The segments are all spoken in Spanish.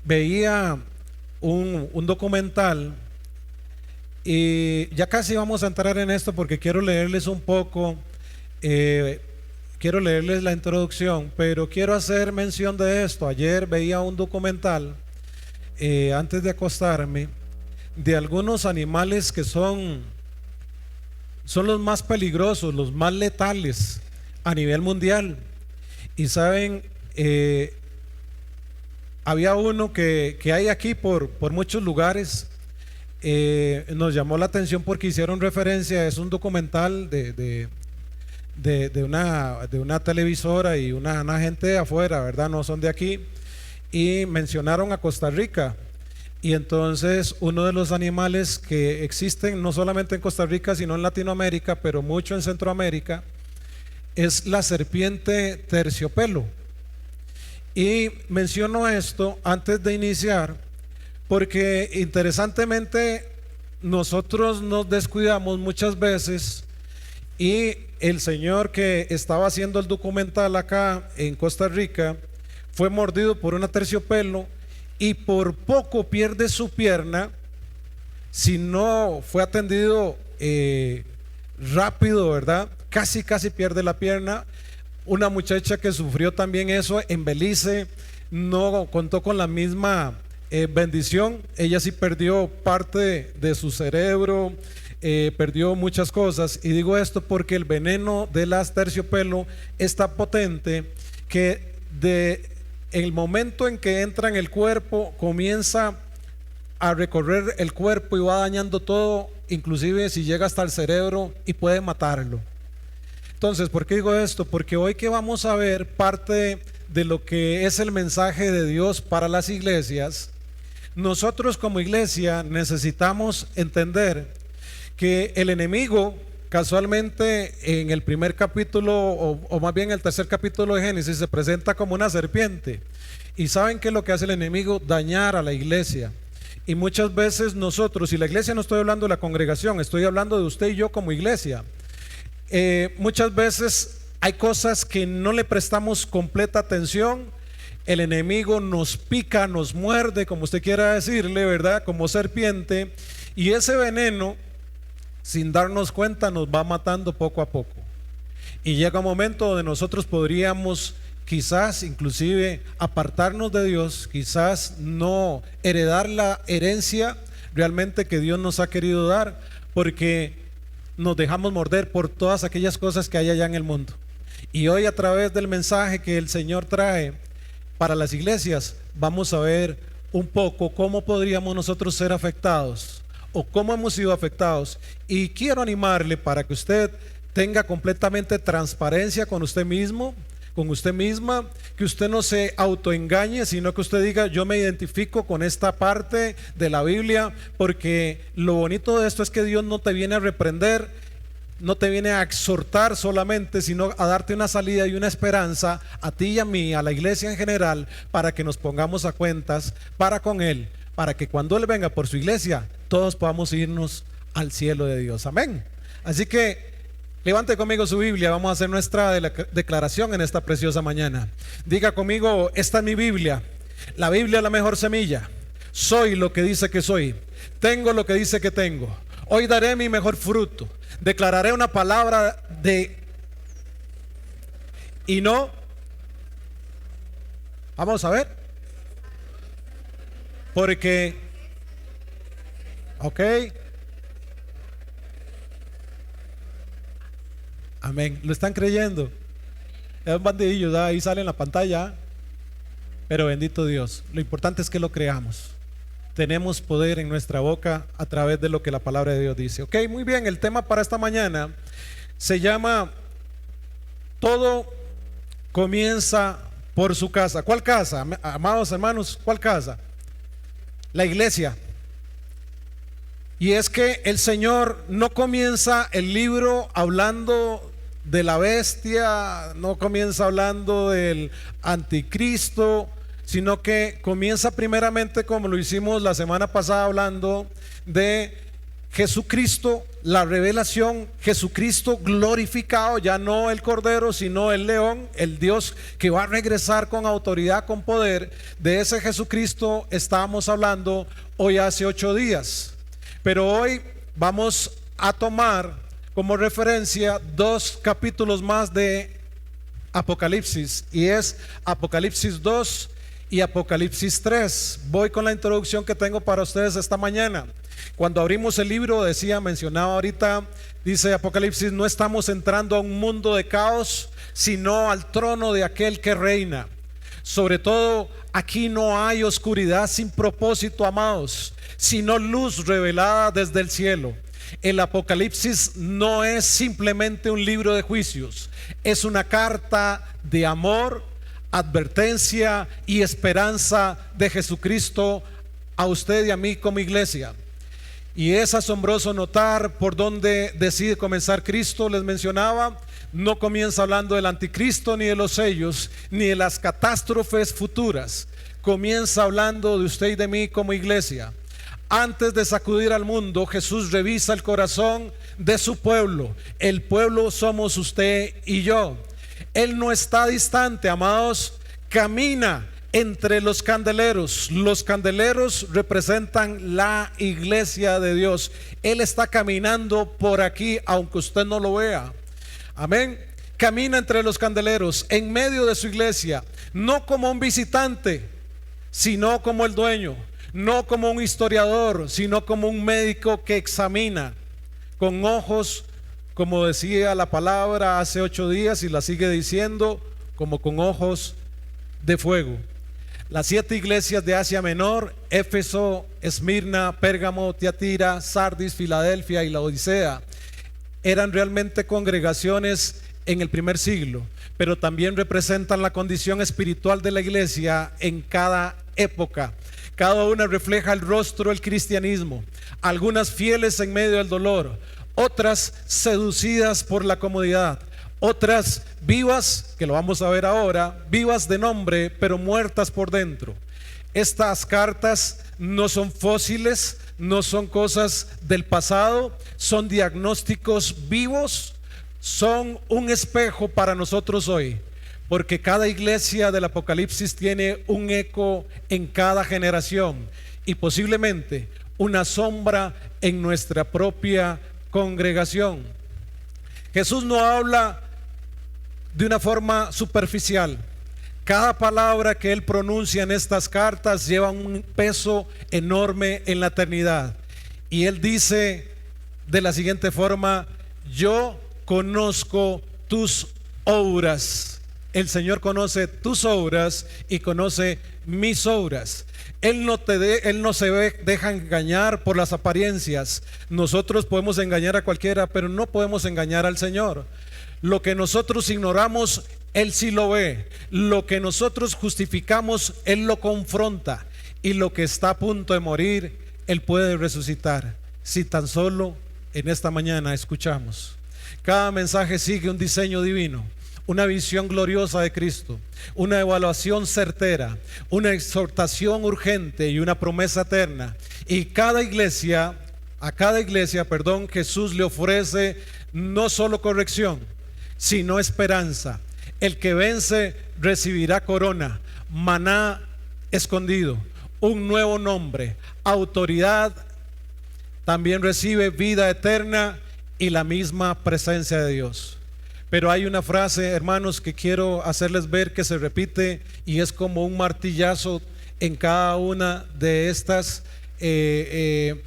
veía un documental y ya casi vamos a entrar en esto porque quiero leerles un poco, quiero leerles la introducción, pero quiero hacer mención de esto. Ayer veía un documental antes de acostarme de algunos animales que son los más peligrosos, los más letales a nivel mundial. Y saben, había uno que hay aquí por muchos lugares. Nos llamó la atención porque hicieron referencia, es un documental de una televisora y una gente de afuera, ¿verdad? No son de aquí, y mencionaron a Costa Rica. Y entonces uno de los animales que existen no solamente en Costa Rica sino en Latinoamérica, pero mucho en Centroamérica, es la serpiente terciopelo. Y menciono esto antes de iniciar porque interesantemente nosotros nos descuidamos muchas veces, y el señor que estaba haciendo el documental acá en Costa Rica fue mordido por una terciopelo y por poco pierde su pierna si no fue atendido rápido, ¿verdad? Casi pierde la pierna. Una muchacha que sufrió también eso en Belice no contó con la misma bendición. Ella sí perdió parte de su cerebro, perdió muchas cosas. Y digo esto porque el veneno de las terciopelo es tan potente que el momento en que entra en el cuerpo comienza a recorrer el cuerpo y va dañando todo, inclusive si llega hasta el cerebro, y puede matarlo. Entonces, ¿por qué digo esto? Porque hoy que vamos a ver parte de lo que es el mensaje de Dios para las iglesias, nosotros como iglesia necesitamos entender que el enemigo, casualmente en el primer capítulo o más bien el tercer capítulo de Génesis, se presenta como una serpiente. Y ¿saben qué es lo que hace el enemigo? Dañar a la iglesia. Y muchas veces nosotros, y la iglesia no estoy hablando de la congregación, estoy hablando de usted y yo como iglesia, muchas veces hay cosas que no le prestamos completa atención. El enemigo nos pica, nos muerde, como usted quiera decirle, ¿verdad? Como serpiente, y ese veneno, sin darnos cuenta, nos va matando poco a poco. Y llega un momento donde nosotros podríamos quizás inclusive apartarnos de Dios, quizás no heredar la herencia realmente que Dios nos ha querido dar, porque nos dejamos morder por todas aquellas cosas que hay allá en el mundo. Y hoy, a través del mensaje que el Señor trae para las iglesias, vamos a ver un poco cómo podríamos nosotros ser afectados o cómo hemos sido afectados. Y quiero animarle para que usted tenga completamente transparencia con usted mismo, con usted misma, que usted no se autoengañe, sino que usted diga: yo me identifico con esta parte de la Biblia, porque lo bonito de esto es que Dios no te viene a reprender, no te viene a exhortar solamente, sino a darte una salida y una esperanza a ti y a mí, a la iglesia en general, para que nos pongamos a cuentas para con Él, para que cuando Él venga por su iglesia, todos podamos irnos al cielo de Dios. Amén. Así que levante conmigo su Biblia, vamos a hacer nuestra declaración en esta preciosa mañana. Diga conmigo: esta es mi Biblia. La Biblia es la mejor semilla. Soy lo que dice que soy. Tengo lo que dice que tengo. Hoy daré mi mejor fruto. Declararé una palabra y no. Vamos a ver. Porque, ok. Amén. ¿Lo están creyendo? Es un bandidillo, ahí sale en la pantalla. Pero bendito Dios, lo importante es que lo creamos. Tenemos poder en nuestra boca a través de lo que la palabra de Dios dice. Ok, muy bien, el tema para esta mañana se llama: todo comienza por su casa. ¿Cuál casa, amados hermanos? ¿Cuál casa? La iglesia. Y es que el Señor no comienza el libro hablando de la bestia, no comienza hablando del anticristo, sino que comienza primeramente, como lo hicimos la semana pasada, hablando de Jesucristo, la revelación, Jesucristo glorificado, ya no el Cordero, sino el León, el Dios que va a regresar con autoridad, con poder. De ese Jesucristo estábamos hablando hoy hace 8 días. Pero hoy vamos a tomar como referencia 2 capítulos más de Apocalipsis, y es Apocalipsis 2 y Apocalipsis 3. Voy con la introducción que tengo para ustedes esta mañana. Cuando abrimos el libro, mencionaba ahorita, dice Apocalipsis: no estamos entrando a un mundo de caos, sino al trono de aquel que reina. Sobre todo, aquí no hay oscuridad sin propósito, amados, sino luz revelada desde el cielo. El Apocalipsis no es simplemente un libro de juicios, es una carta de amor, advertencia y esperanza de Jesucristo a usted y a mí como iglesia. Y es asombroso notar por dónde decide comenzar Cristo. Les mencionaba, no comienza hablando del anticristo, ni de los sellos, ni de las catástrofes futuras. Comienza hablando de usted y de mí como iglesia. Antes de sacudir al mundo, Jesús revisa el corazón de su pueblo. El pueblo somos usted y yo. Él no está distante, amados. Camina entre los candeleros. Los candeleros representan la iglesia de Dios. Él está caminando por aquí, aunque usted no lo vea. Amén. Camina entre los candeleros, en medio de su iglesia, no como un visitante, sino como el dueño. No como un historiador, sino como un médico que examina con ojos, como decía la palabra hace 8 días y la sigue diciendo, como con ojos de fuego. Las 7 iglesias de Asia Menor, Éfeso, Esmirna, Pérgamo, Tiatira, Sardis, Filadelfia y la Odisea, eran realmente congregaciones en el primer siglo, pero también representan la condición espiritual de la iglesia en cada época. Cada una refleja el rostro del cristianismo, algunas fieles en medio del dolor, otras seducidas por la comodidad, otras vivas, que lo vamos a ver ahora, vivas de nombre, pero muertas por dentro. Estas cartas no son fósiles, no son cosas del pasado, son diagnósticos vivos, son un espejo para nosotros hoy. Porque cada iglesia del Apocalipsis tiene un eco en cada generación y posiblemente una sombra en nuestra propia congregación. Jesús no habla de una forma superficial. Cada palabra que Él pronuncia en estas cartas lleva un peso enorme en la eternidad. Y Él dice de la siguiente forma: yo conozco tus obras. El Señor conoce tus obras y conoce mis obras. Él no se deja engañar por las apariencias. Nosotros podemos engañar a cualquiera, pero no podemos engañar al Señor. Lo que nosotros ignoramos, Él sí lo ve. Lo que nosotros justificamos, Él lo confronta. Y lo que está a punto de morir, Él puede resucitar. Si tan solo en esta mañana escuchamos. Cada mensaje sigue un diseño divino, una visión gloriosa de Cristo, una evaluación certera, una exhortación urgente y una promesa eterna. Y a cada iglesia, Jesús le ofrece no solo corrección, sino esperanza. El que vence recibirá corona, maná escondido, un nuevo nombre, autoridad, también recibe vida eterna y la misma presencia de Dios. Pero hay una frase, hermanos, que quiero hacerles ver que se repite y es como un martillazo en cada una de estas, de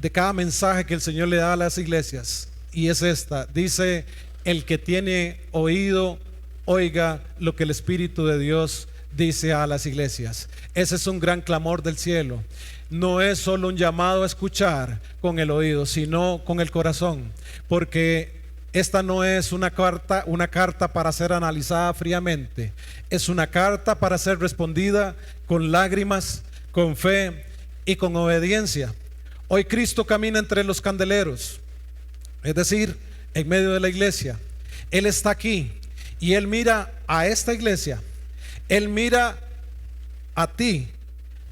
cada mensaje que el Señor le da a las iglesias. Y es esta, dice: el que tiene oído, oiga lo que el Espíritu de Dios dice a las iglesias. Ese es un gran clamor del cielo. No es solo un llamado a escuchar con el oído, sino con el corazón, porque esta no es una carta para ser analizada fríamente. Es una carta para ser respondida con lágrimas, con fe y con obediencia. Hoy Cristo camina entre los candeleros, es decir, en medio de la iglesia. Él está aquí y Él mira a esta iglesia. Él mira a ti,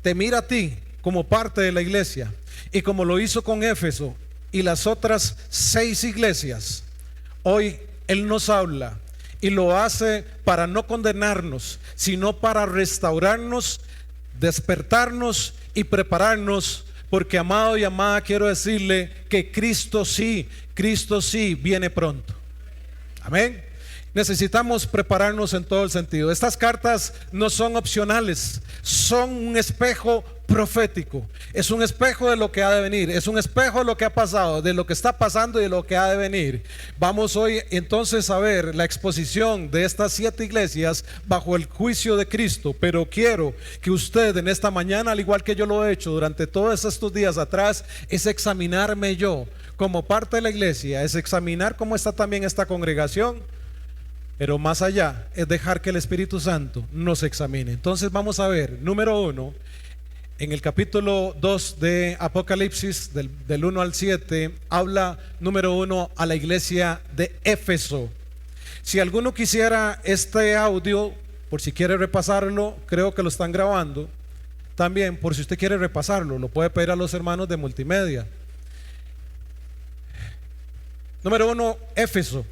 te mira a ti como parte de la iglesia, y como lo hizo con Éfeso y las otras 6 iglesias, hoy Él nos habla y lo hace para no condenarnos, sino para restaurarnos, despertarnos y prepararnos. Porque, amado y amada, quiero decirle que Cristo sí viene pronto. Amén. Necesitamos prepararnos en todo el sentido. Estas cartas no son opcionales, son un espejo profético. Es un espejo de lo que ha de venir, es un espejo de lo que ha pasado, de lo que está pasando y de lo que ha de venir. Vamos hoy entonces a ver la exposición de estas 7 iglesias bajo el juicio de Cristo. Pero quiero que usted en esta mañana, al igual que yo lo he hecho durante todos estos días atrás, es examinarme yo como parte de la iglesia, es examinar cómo está también esta congregación. Pero más allá es dejar que el Espíritu Santo nos examine. Entonces vamos a ver, número 1, en el capítulo 2 de Apocalipsis, del 1 al 7, habla, número 1, a la iglesia de Éfeso. Si alguno quisiera este audio, por si quiere repasarlo, creo que lo están grabando. También, por si usted quiere repasarlo, lo puede pedir a los hermanos de multimedia. Número 1, Éfeso.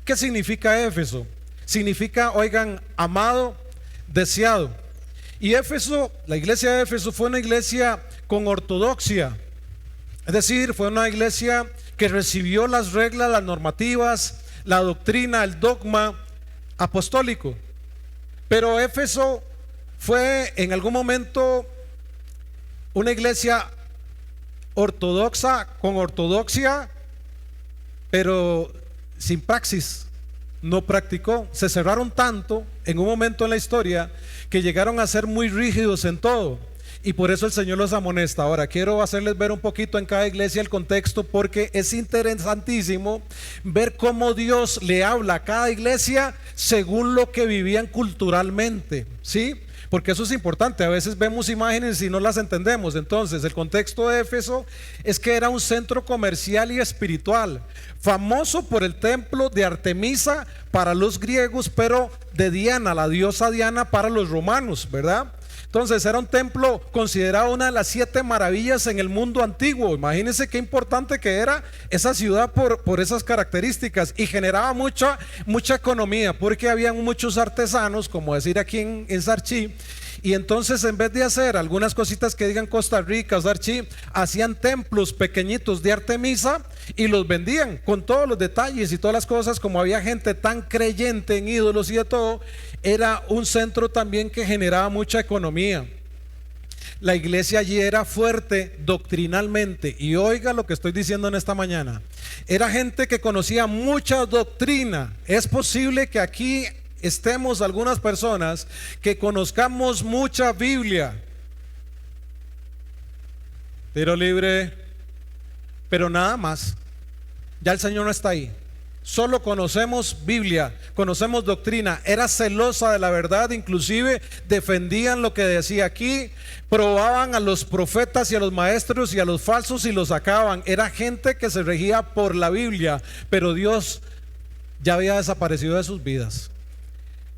¿Qué significa Éfeso? Significa, oigan, amado, deseado. Y Éfeso, la iglesia de Éfeso fue una iglesia con ortodoxia. Es decir, fue una iglesia que recibió las reglas, las normativas, la doctrina, el dogma apostólico. Pero Éfeso fue en algún momento una iglesia ortodoxa, con ortodoxia, pero sin praxis. No practicó. Se cerraron tanto en un momento en la historia que llegaron a ser muy rígidos en todo, y por eso el Señor los amonesta. Ahora quiero hacerles ver un poquito en cada iglesia el contexto, porque es interesantísimo ver cómo Dios le habla a cada iglesia según lo que vivían culturalmente, ¿sí? Porque eso es importante. A veces vemos imágenes y no las entendemos. Entonces, el contexto de Éfeso es que era un centro comercial y espiritual, famoso por el templo de Artemisa para los griegos, pero de Diana, la diosa Diana, para los romanos, ¿verdad? Entonces era un templo considerado una de las 7 maravillas en el mundo antiguo. Imagínense qué importante que era esa ciudad por esas características, y generaba mucha economía, porque habían muchos artesanos, como decir aquí en Sarchí. Y entonces, en vez de hacer algunas cositas que digan Costa Rica o Sarchí, hacían templos pequeñitos de Artemisa y los vendían con todos los detalles y todas las cosas. Como había gente tan creyente en ídolos y de todo, era un centro también que generaba mucha economía. La iglesia allí era fuerte doctrinalmente, y oiga lo que estoy diciendo en esta mañana. Era gente que conocía mucha doctrina. Es posible que aquí estemos algunas personas que conozcamos mucha Biblia, tiro libre, pero nada más. Ya el Señor no está ahí. Solo conocemos Biblia, conocemos doctrina. Era celosa de la verdad, inclusive defendían lo que decía aquí, probaban a los profetas y a los maestros y a los falsos y los sacaban. Era gente que se regía por la Biblia, pero Dios ya había desaparecido de sus vidas.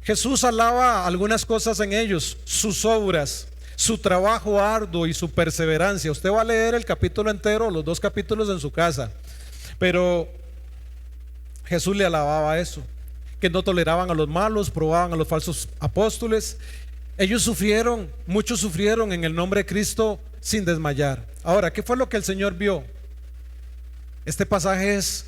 Jesús alaba algunas cosas en ellos: sus obras, su trabajo arduo y su perseverancia. Usted va a leer el capítulo entero, los 2 capítulos en su casa, pero Jesús le alababa eso, que no toleraban a los malos, probaban a los falsos apóstoles. Ellos sufrieron, muchos sufrieron en el nombre de Cristo sin desmayar. Ahora, ¿qué fue lo que el Señor vio? Este pasaje es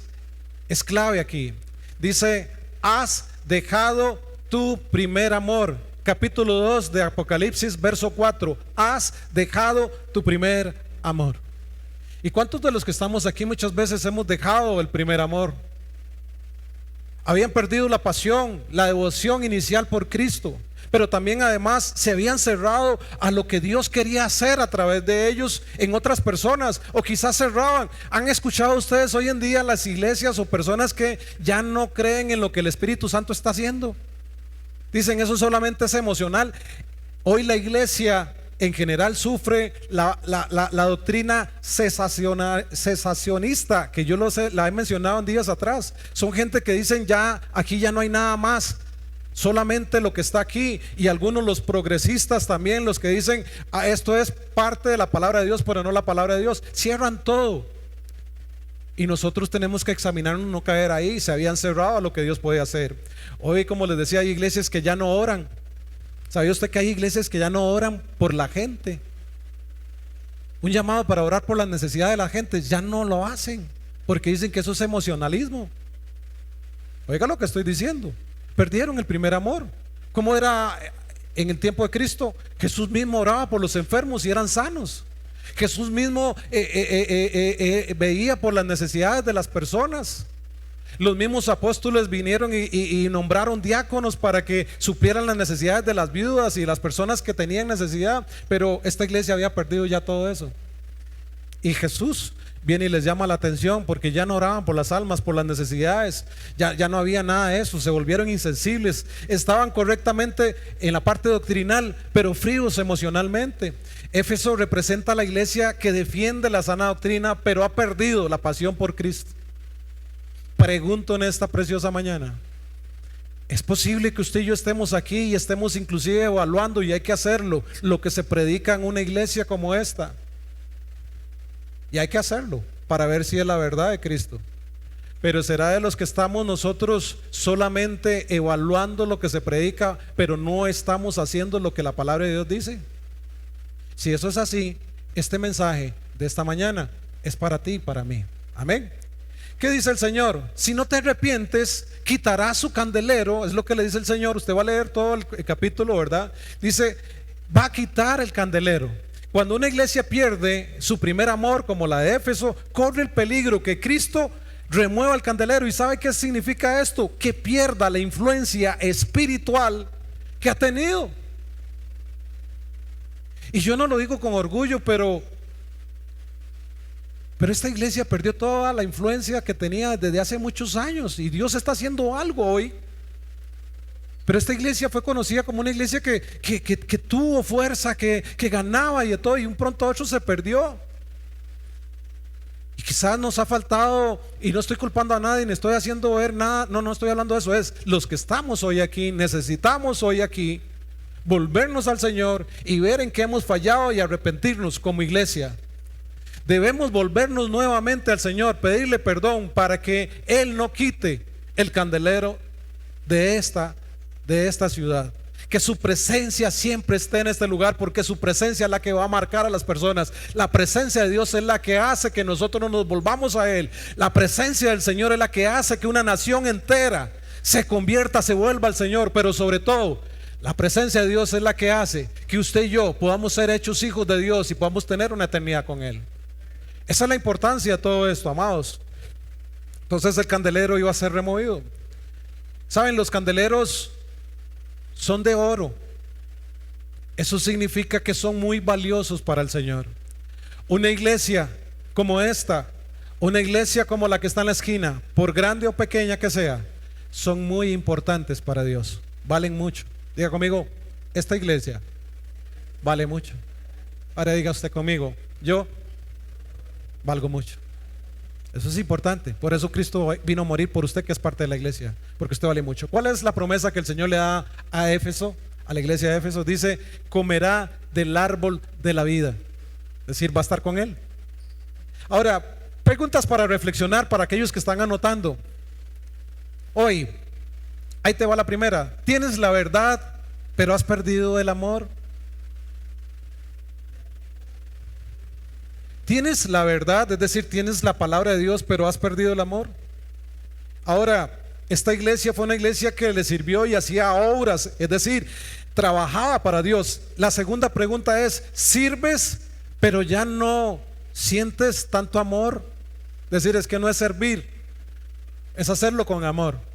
clave aquí. Dice: has dejado tu primer amor. Capítulo 2 de Apocalipsis, verso 4. Has dejado tu primer amor. ¿Y cuántos de los que estamos aquí muchas veces hemos dejado el primer amor? Habían perdido la pasión, la devoción inicial por Cristo, pero también además se habían cerrado a lo que Dios quería hacer a través de ellos en otras personas, o quizás cerraban. ¿Han escuchado ustedes hoy en día las iglesias o personas que ya no creen en lo que el Espíritu Santo está haciendo? Dicen, eso solamente es emocional. Hoy la iglesia en general sufre la doctrina cesacionista, que yo la he mencionado en días atrás. Son gente que dicen, ya aquí ya no hay nada más, solamente lo que está aquí, y algunos los progresistas también, los que dicen esto es parte de la palabra de Dios pero no la palabra de Dios, cierran todo. Y nosotros tenemos que examinarnos, no caer ahí. Se habían cerrado a lo que Dios puede hacer. Hoy, como les decía, hay iglesias que ya no oran. ¿Sabía usted que hay iglesias que ya no oran por la gente? Un llamado para orar por las necesidades de la gente, ya no lo hacen, porque dicen que eso es emocionalismo. Oiga lo que estoy diciendo. Perdieron el primer amor. ¿Cómo era en el tiempo de Cristo? Jesús mismo oraba por los enfermos y eran sanos. Jesús mismo veía por las necesidades de las personas. Los mismos apóstoles vinieron y nombraron diáconos para que supieran las necesidades de las viudas y las personas que tenían necesidad. Pero esta iglesia había perdido ya todo eso. Y Jesús viene y les llama la atención porque ya no oraban por las almas, por las necesidades. Ya no había nada de eso. Se volvieron insensibles. Estaban correctamente en la parte doctrinal, pero fríos emocionalmente. Éfeso representa a la iglesia que defiende la sana doctrina, pero ha perdido la pasión por Cristo. Pregunto en esta preciosa mañana: ¿es posible que usted y yo estemos aquí y estemos inclusive evaluando, y hay que hacerlo, lo que se predica en una iglesia como esta? Y hay que hacerlo para ver si es la verdad de Cristo. Pero será de los que estamos nosotros solamente evaluando lo que se predica, pero no estamos haciendo lo que la palabra de Dios dice. Si eso es así, este mensaje de esta mañana es para ti y para mí. Amén. ¿Qué dice el Señor? Si no te arrepientes, quitará su candelero. Es lo que le dice el Señor. Usted va a leer todo el capítulo, ¿verdad? Dice, va a quitar el candelero. Cuando una iglesia pierde su primer amor, como la de Éfeso, corre el peligro que Cristo remueva el candelero. ¿Y sabe qué significa esto? Que pierda la influencia espiritual que ha tenido. Y yo no lo digo con orgullo, pero esta iglesia perdió toda la influencia que tenía desde hace muchos años, y Dios está haciendo algo hoy. Pero esta iglesia fue conocida como una iglesia que tuvo fuerza, que ganaba y de todo, y un pronto a otro se perdió. Y quizás nos ha faltado, y no estoy culpando a nadie, ni estoy haciendo ver nada, no estoy hablando de eso. Es los que estamos hoy aquí, necesitamos hoy aquí volvernos al Señor y ver en qué hemos fallado y arrepentirnos como iglesia. Debemos volvernos nuevamente al Señor, pedirle perdón para que Él no quite el candelero de esta ciudad. Que su presencia siempre esté en este lugar, porque su presencia es la que va a marcar a las personas. La presencia de Dios es la que hace que nosotros nos volvamos a Él. La presencia del Señor es la que hace que una nación entera se convierta, se vuelva al Señor. Pero sobre todo, la presencia de Dios es la que hace que usted y yo podamos ser hechos hijos de Dios y podamos tener una eternidad con Él. Esa es la importancia de todo esto, amados. Entonces el candelero iba a ser removido. Saben, los candeleros son de oro. Eso significa que son muy valiosos para el Señor. Una iglesia como esta, una iglesia como la que está en la esquina, por grande o pequeña que sea, son muy importantes para Dios. Valen mucho. Diga conmigo, esta iglesia vale mucho. Ahora diga usted conmigo, yo valgo mucho. Eso es importante. Por eso Cristo vino a morir por usted, que es parte de la iglesia, porque usted vale mucho. ¿Cuál es la promesa que el Señor le da a Éfeso, a la iglesia de Éfeso? Dice, comerá del árbol de la vida. Es decir, va a estar con Él. Ahora, preguntas para reflexionar para aquellos que están anotando. Hoy, ahí te va la primera. ¿Tienes la verdad, pero has perdido el amor? ¿Tienes la verdad? Es decir, tienes la palabra de Dios, pero has perdido el amor. Ahora, esta iglesia fue una iglesia que le sirvió y hacía obras, es decir, trabajaba para Dios. La segunda pregunta es, ¿sirves, pero ya no sientes tanto amor? Es decir, es que no es servir, es hacerlo con amor.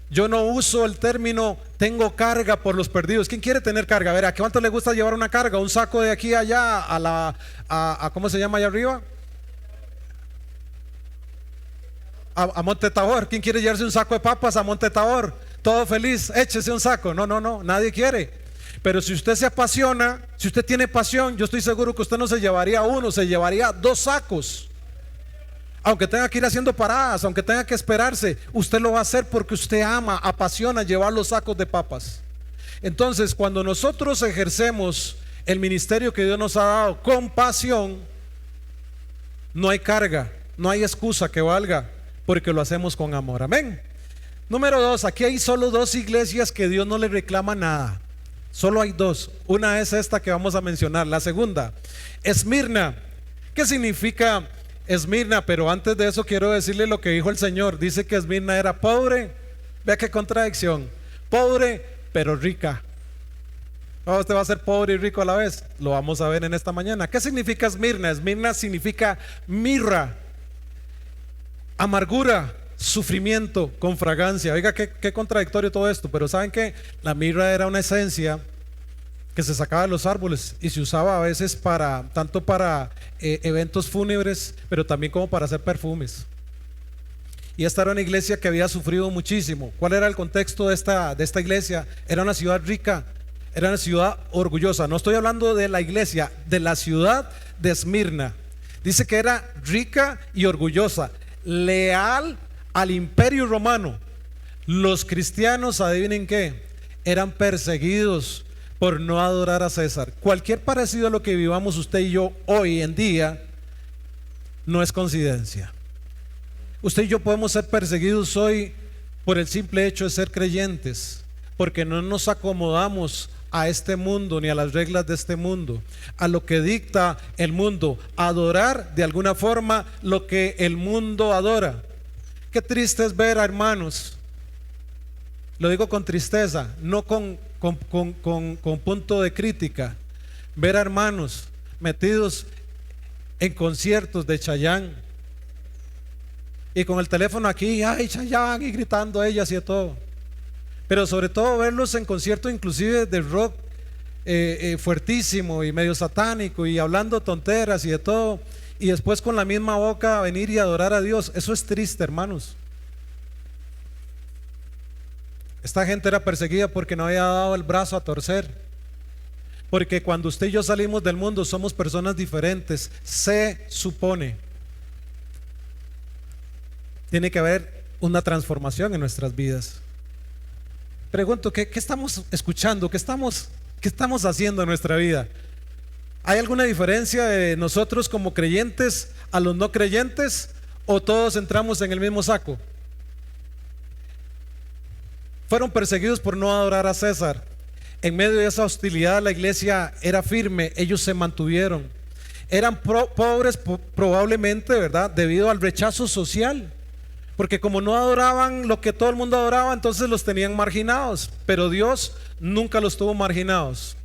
Yo no uso el término tengo carga por los perdidos. ¿Quién quiere tener carga? A ver, ¿a cuánto le gusta llevar una carga? Un saco de aquí a allá a ¿cómo se llama allá arriba? A Monte Tabor. ¿Quién quiere llevarse un saco de papas a Monte Tabor? Todo feliz, échese un saco. No, nadie quiere. Pero si usted se apasiona, si usted tiene pasión, yo estoy seguro que usted no se llevaría uno, se llevaría 2 sacos. Aunque tenga que ir haciendo paradas, aunque tenga que esperarse, usted lo va a hacer porque usted ama, apasiona llevar los sacos de papas. Entonces, cuando nosotros ejercemos el ministerio que Dios nos ha dado con pasión, no hay carga, no hay excusa que valga, porque lo hacemos con amor. Amén. Número 2, aquí hay solo 2 iglesias que Dios no le reclama nada. Solo hay 2. Una es esta que vamos a mencionar. La segunda, Esmirna. ¿Qué significa Esmirna? Pero antes de eso quiero decirle lo que dijo el Señor. Dice que Esmirna era pobre. Vea qué contradicción. Pobre pero rica. Usted va a ser pobre y rico a la vez. Lo vamos a ver en esta mañana. ¿Qué significa Esmirna? Esmirna significa mirra, amargura, sufrimiento con fragancia. Oiga, qué contradictorio todo esto. Pero ¿saben qué? La mirra era una esencia que se sacaba de los árboles y se usaba a veces tanto para eventos fúnebres, pero también como para hacer perfumes. Y esta era una iglesia que había sufrido muchísimo. ¿Cuál era el contexto de esta iglesia? Era una ciudad rica, era una ciudad orgullosa. No estoy hablando de la iglesia, de la ciudad de Esmirna. Dice que era rica y orgullosa, leal al imperio romano. Los cristianos, adivinen qué, eran perseguidos por no adorar a César. Cualquier parecido a lo que vivamos usted y yo hoy en día no es coincidencia. Usted y yo podemos ser perseguidos hoy por el simple hecho de ser creyentes, porque no nos acomodamos a este mundo ni a las reglas de este mundo, a lo que dicta el mundo, adorar de alguna forma lo que el mundo adora. Qué triste es ver a hermanos, lo digo con tristeza, no con punto de crítica, ver a hermanos metidos en conciertos de Chayanne y con el teléfono aquí, ay Chayanne, y gritando ellas y de todo. Pero sobre todo verlos en conciertos inclusive de rock fuertísimo y medio satánico y hablando tonteras y de todo, y después con la misma boca venir y adorar a Dios. Eso es triste, hermanos. Esta gente era perseguida porque no había dado el brazo a torcer, porque cuando usted y yo salimos del mundo somos personas diferentes, se supone. Tiene que haber una transformación en nuestras vidas. Pregunto, ¿qué estamos escuchando? ¿Qué estamos haciendo en nuestra vida? ¿Hay alguna diferencia de nosotros como creyentes a los no creyentes, o todos entramos en el mismo saco? Fueron perseguidos por no adorar a César. En medio de esa hostilidad la iglesia era firme, ellos se mantuvieron. Eran pobres probablemente, ¿verdad? Debido al rechazo social, porque como no adoraban lo que todo el mundo adoraba, entonces los tenían marginados. Pero Dios nunca los tuvo marginados.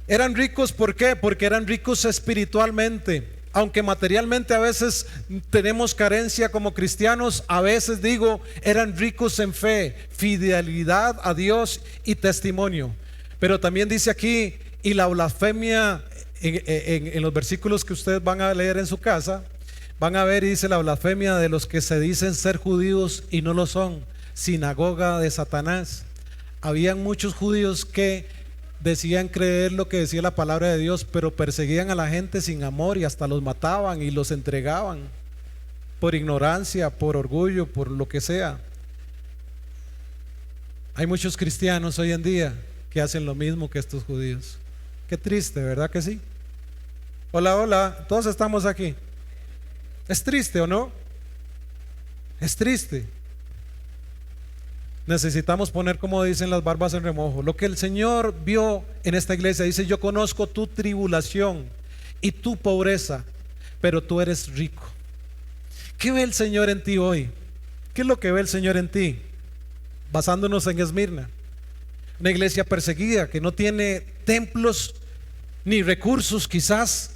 Eran ricos, ¿por qué? Porque eran ricos espiritualmente. Aunque materialmente a veces tenemos carencia como cristianos, a veces digo, eran ricos en fe, fidelidad a Dios y testimonio. Pero también dice aquí, y la blasfemia, en los versículos que ustedes van a leer en su casa, van a ver, y dice la blasfemia de los que se dicen ser judíos y no lo son, sinagoga de Satanás. Habían muchos judíos que decían creer lo que decía la palabra de Dios, pero perseguían a la gente sin amor y hasta los mataban y los entregaban por ignorancia, por orgullo, por lo que sea. Hay muchos cristianos hoy en día que hacen lo mismo que estos judíos. Qué triste, ¿verdad que sí? Hola, hola, todos estamos aquí. ¿Es triste o no? Es triste. Necesitamos poner, como dicen, las barbas en remojo. Lo que el Señor vio en esta iglesia, dice: yo conozco tu tribulación y tu pobreza, pero tú eres rico. ¿Qué ve el Señor en ti hoy? ¿Qué es lo que ve el Señor en ti? Basándonos en Esmirna, una iglesia perseguida que no tiene templos ni recursos, quizás.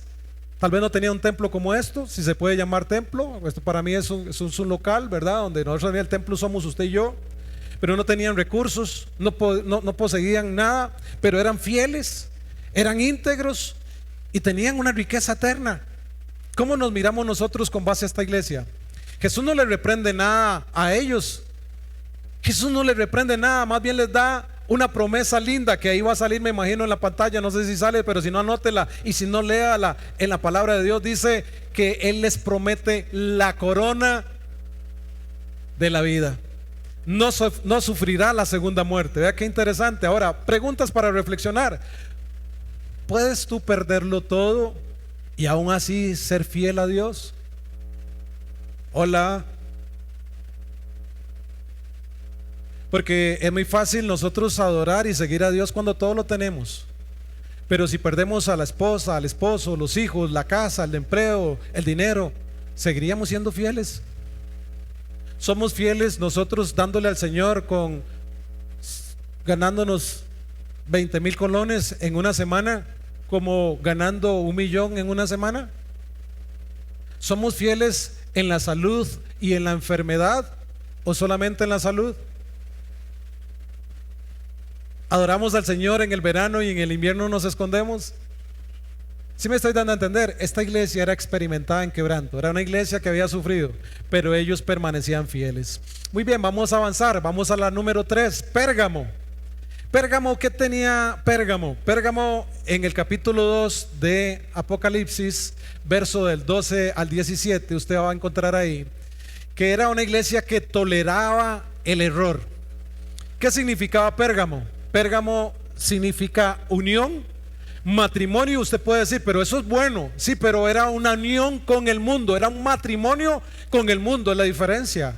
Tal vez no tenía un templo como esto, si se puede llamar templo. Esto para mí es un local, ¿verdad? Donde nosotros en el templo somos usted y yo. Pero no tenían recursos, no poseían nada, pero eran fieles, eran íntegros y tenían una riqueza eterna. ¿Cómo nos miramos nosotros con base a esta iglesia? Jesús no le reprende nada a ellos. Jesús no les reprende nada, más bien les da una promesa linda que ahí va a salir, me imagino, en la pantalla, no sé si sale, pero si no, anótela, y si no, léala en la palabra de Dios. Dice que Él les promete la corona de la vida. No sufrirá la segunda muerte. Vea qué interesante. Ahora, preguntas para reflexionar. ¿Puedes tú perderlo todo y aún así ser fiel a Dios? Hola. Porque es muy fácil nosotros adorar y seguir a Dios cuando todo lo tenemos. Pero si perdemos a la esposa, al esposo, los hijos, la casa, el empleo, el dinero, ¿seguiríamos siendo fieles? ¿Somos fieles nosotros dándole al Señor ganándonos 20,000 colones en una semana, como ganando 1,000,000 en una semana? ¿Somos fieles en la salud y en la enfermedad, o solamente en la salud? ¿Adoramos al Señor en el verano y en el invierno nos escondemos? Si me estoy dando a entender. Esta iglesia era experimentada en quebranto, era una iglesia que había sufrido, pero ellos permanecían fieles. Muy bien, vamos a avanzar, vamos a la número 3, Pérgamo. Pérgamo, ¿qué tenía Pérgamo? Pérgamo, en el capítulo 2 de Apocalipsis, verso del 12 al 17, usted va a encontrar ahí que era una iglesia que toleraba el error. ¿Qué significaba Pérgamo? Pérgamo significa unión, matrimonio. Usted puede decir, pero eso es bueno. Sí, pero era una unión con el mundo, era un matrimonio con el mundo, es la diferencia.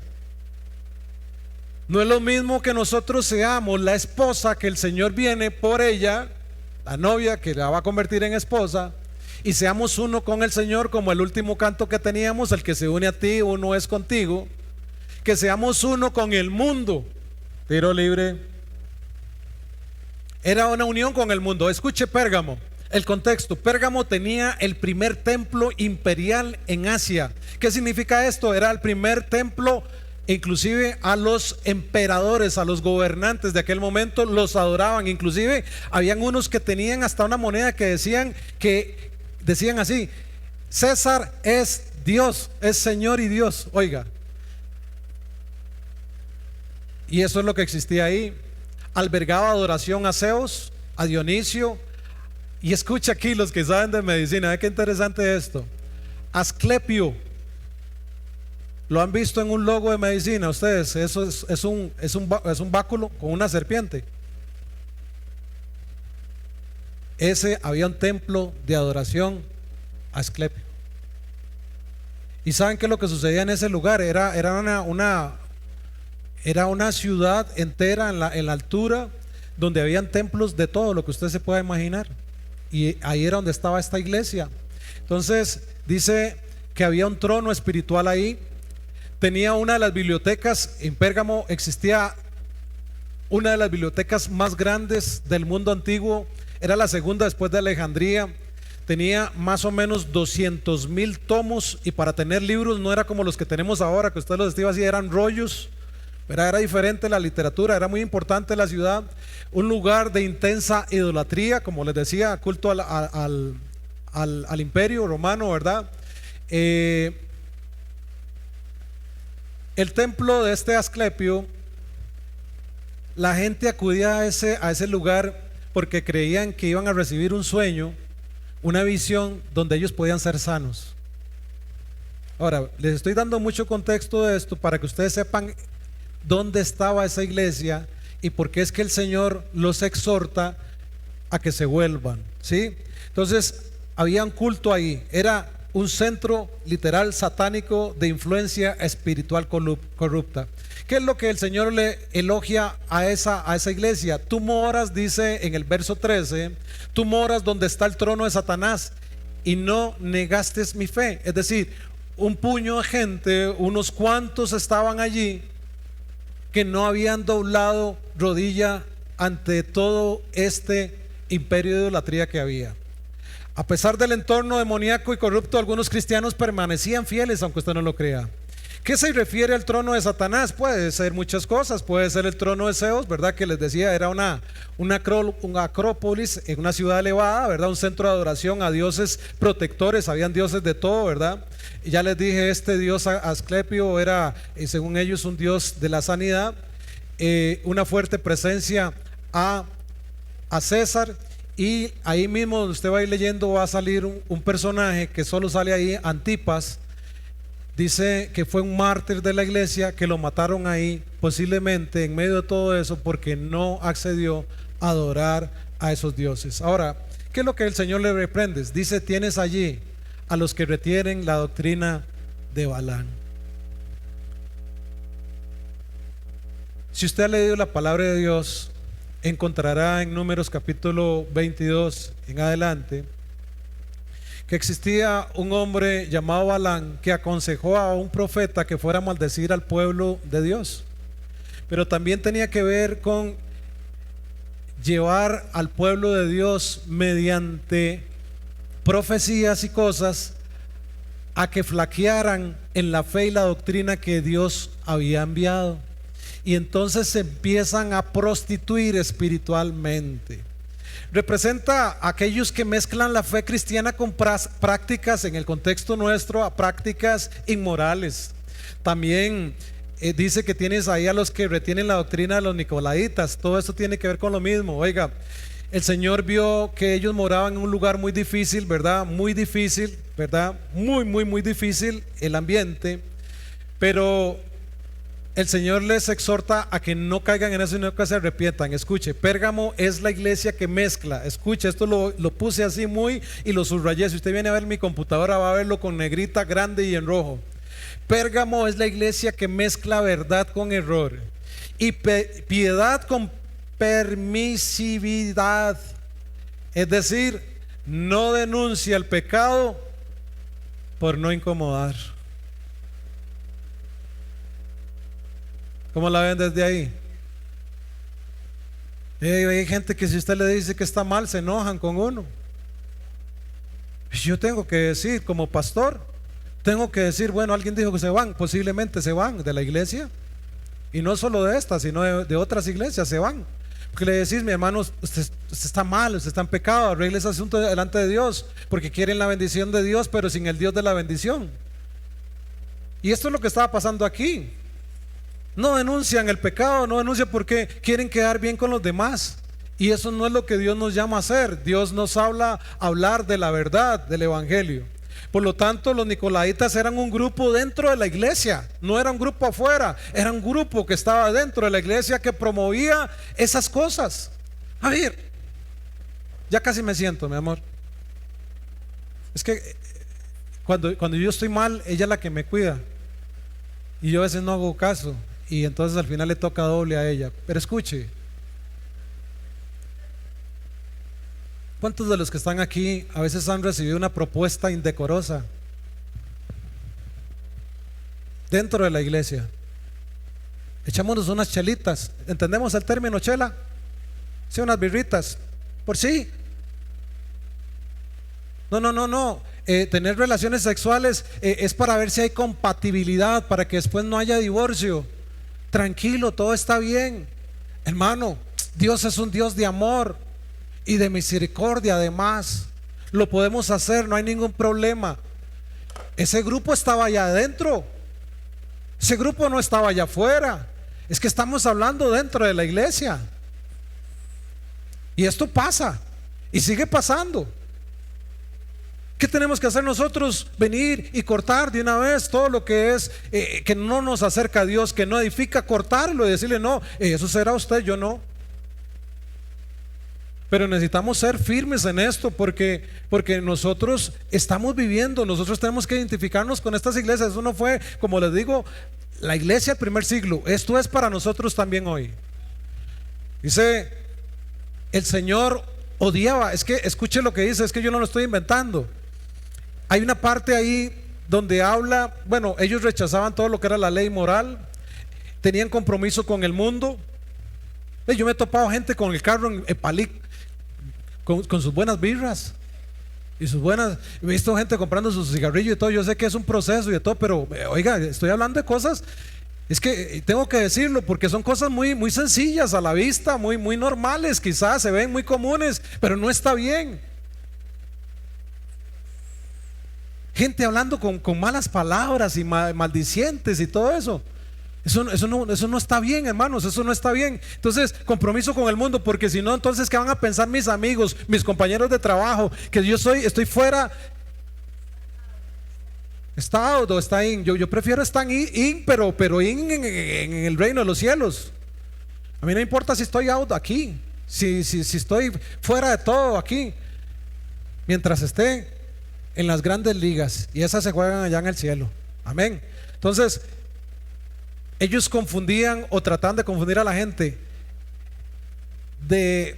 No es lo mismo que nosotros seamos la esposa, que el Señor viene por ella, la novia que la va a convertir en esposa, y seamos uno con el Señor, como el último canto que teníamos, el que se une a ti, uno es contigo. Que seamos uno con el mundo. Tiro libre. Era una unión con el mundo. Escuche Pérgamo, el contexto. Pérgamo tenía el primer templo imperial en Asia. ¿Qué significa esto? Era el primer templo, inclusive a los emperadores, a los gobernantes de aquel momento los adoraban. Inclusive habían unos que tenían hasta una moneda que decían así: César es Dios, es Señor y Dios. Oiga, y eso es lo que existía ahí. Albergaba adoración a Zeus, a Dionisio. Y escucha aquí los que saben de medicina, ve qué interesante esto. Asclepio. ¿Lo han visto en un logo de medicina ustedes? Eso es un báculo con una serpiente. Había un templo de adoración a Asclepio. ¿Y saben qué es lo que sucedía en ese lugar? Era una ciudad entera en la altura, donde habían templos de todo lo que usted se pueda imaginar. Y ahí era donde estaba esta iglesia. Entonces dice que había un trono espiritual ahí. Tenía una de las bibliotecas. En Pérgamo existía una de las bibliotecas más grandes del mundo antiguo. Era la segunda después de Alejandría. Tenía más o menos 200,000 tomos. Y para tener libros no era como los que tenemos ahora, que usted los estima así, eran rollos. Pero era diferente la literatura. Era muy importante la ciudad. Un lugar de intensa idolatría, como les decía, culto al imperio romano, ¿verdad? El templo de este Asclepio, la gente acudía a ese lugar porque creían que iban a recibir un sueño, una visión donde ellos podían ser sanos. Ahora, les estoy dando mucho contexto de esto para que ustedes sepan dónde estaba esa iglesia y por qué es que el Señor los exhorta a que se vuelvan, ¿sí? Entonces había un culto ahí. Era un centro literal satánico de influencia espiritual corrupta. ¿Qué es lo que el Señor le elogia a esa iglesia? Tú moras, dice en el verso 13, tú moras donde está el trono de Satanás y no negaste mi fe. Es decir, un puño de gente, unos cuantos estaban allí que no habían doblado rodilla ante todo este imperio de idolatría que había. A pesar del entorno demoníaco y corrupto, algunos cristianos permanecían fieles, aunque usted no lo crea. ¿Qué se refiere al trono de Satanás? Puede ser muchas cosas. Puede ser el trono de Zeus, ¿verdad? Que les decía, era una acrópolis en una ciudad elevada, ¿verdad? Un centro de adoración a dioses protectores. Habían dioses de todo, ¿verdad? Y ya les dije, este dios Asclepio era, según ellos, un dios de la sanidad. Una fuerte presencia a César. Y ahí mismo donde usted va a ir leyendo va a salir un personaje que solo sale ahí, Antipas. Dice que fue un mártir de la iglesia, que lo mataron ahí, posiblemente en medio de todo eso, porque no accedió a adorar a esos dioses. Ahora, ¿qué es lo que el Señor le reprende? Dice: tienes allí a los que retienen la doctrina de Balaam. Si usted ha leído la palabra de Dios, encontrará en Números capítulo 22 en adelante que existía un hombre llamado Balaam que aconsejó a un profeta que fuera a maldecir al pueblo de Dios, pero también tenía que ver con llevar al pueblo de Dios mediante profecías y cosas a que flaquearan en la fe y la doctrina que Dios había enviado. Y entonces se empiezan a prostituir espiritualmente. Representa a aquellos que mezclan la fe cristiana con prácticas, en el contexto nuestro, a prácticas inmorales. También dice que tienes ahí a los que retienen la doctrina de los nicolaitas. Todo esto tiene que ver con lo mismo. Oiga, el Señor vio que ellos moraban en un lugar muy difícil, ¿verdad? Muy difícil, ¿verdad? Muy difícil el ambiente. Pero el Señor les exhorta a que no caigan en eso, sino que se arrepientan. Escuche, Pérgamo es la iglesia que mezcla. Escuche, esto lo puse así muy y lo subrayé. Si usted viene a ver mi computadora va a verlo con negrita grande y en rojo. Pérgamo es la iglesia que mezcla verdad con error y piedad con permisividad. Es decir, no denuncia el pecado por no incomodar. ¿Cómo la ven desde ahí? Hay gente que si usted le dice que está mal, se enojan con uno. Yo tengo que decir, como pastor, tengo que decir, bueno, alguien dijo que se van, posiblemente se van de la iglesia. Y no solo de esta, sino de otras iglesias se van. Porque le decís, mi hermano, usted está mal, usted está en pecado, arregle ese asunto delante de Dios, porque quieren la bendición de Dios, pero sin el Dios de la bendición. Y esto es lo que estaba pasando aquí. No denuncian el pecado, no denuncian porque quieren quedar bien con los demás. Y eso no es lo que Dios nos llama a hacer. Dios nos habla a hablar de la verdad del evangelio. Por lo tanto, los nicolaitas eran un grupo dentro de la iglesia, no era un grupo afuera, era un grupo que estaba dentro de la iglesia que promovía esas cosas. A ver, ya casi me siento, mi amor. Es que cuando yo estoy mal, ella es la que me cuida. Y yo a veces no hago caso. Y entonces al final le toca doble a ella. Pero escuche, ¿cuántos de los que están aquí a veces han recibido una propuesta indecorosa dentro de la iglesia? Echámonos unas chelitas. ¿Entendemos el término chela? Sí, unas birritas. Por sí. No. Tener relaciones sexuales es para ver si hay compatibilidad, para que después no haya divorcio. Tranquilo, todo está bien. Hermano, Dios es un Dios de amor y de misericordia. Además, lo podemos hacer, no hay ningún problema. Ese grupo estaba allá adentro, ese grupo no estaba allá afuera. Es que estamos hablando dentro de la iglesia. Y esto pasa y sigue pasando. ¿Qué tenemos que hacer nosotros? Venir y cortar de una vez todo lo que es que no nos acerca a Dios, que no edifica, cortarlo y decirle no, eso será usted, yo no. Pero necesitamos ser firmes en esto porque nosotros estamos viviendo, nosotros tenemos que identificarnos con estas iglesias. Eso no fue, como les digo, la iglesia del primer siglo. Esto es para nosotros también hoy. Dice, el Señor odiaba, es que escuche lo que dice, es que yo no lo estoy inventando. Hay una parte ahí donde habla, bueno, ellos rechazaban todo lo que era la ley moral, tenían compromiso con el mundo. Yo me he topado gente con el carro en Palic, con sus buenas birras y sus buenas, he visto gente comprando sus cigarrillos y todo. Yo sé que es un proceso y de todo, pero oiga, estoy hablando de cosas, es que tengo que decirlo porque son cosas muy sencillas a la vista, muy normales, quizás se ven muy comunes, pero no está bien. Gente hablando con malas palabras y maldicientes y todo eso. Eso no está bien, hermanos, eso no está bien. Entonces, compromiso con el mundo, porque si no, entonces, ¿qué van a pensar mis amigos, mis compañeros de trabajo? Que estoy fuera, está out o está in. Yo prefiero estar in, pero in en el reino de los cielos. A mí no importa si estoy out aquí, si estoy fuera de todo aquí, mientras esté en las grandes ligas, y esas se juegan allá en el cielo. Amén. Entonces, ellos confundían o trataban de confundir a la gente, de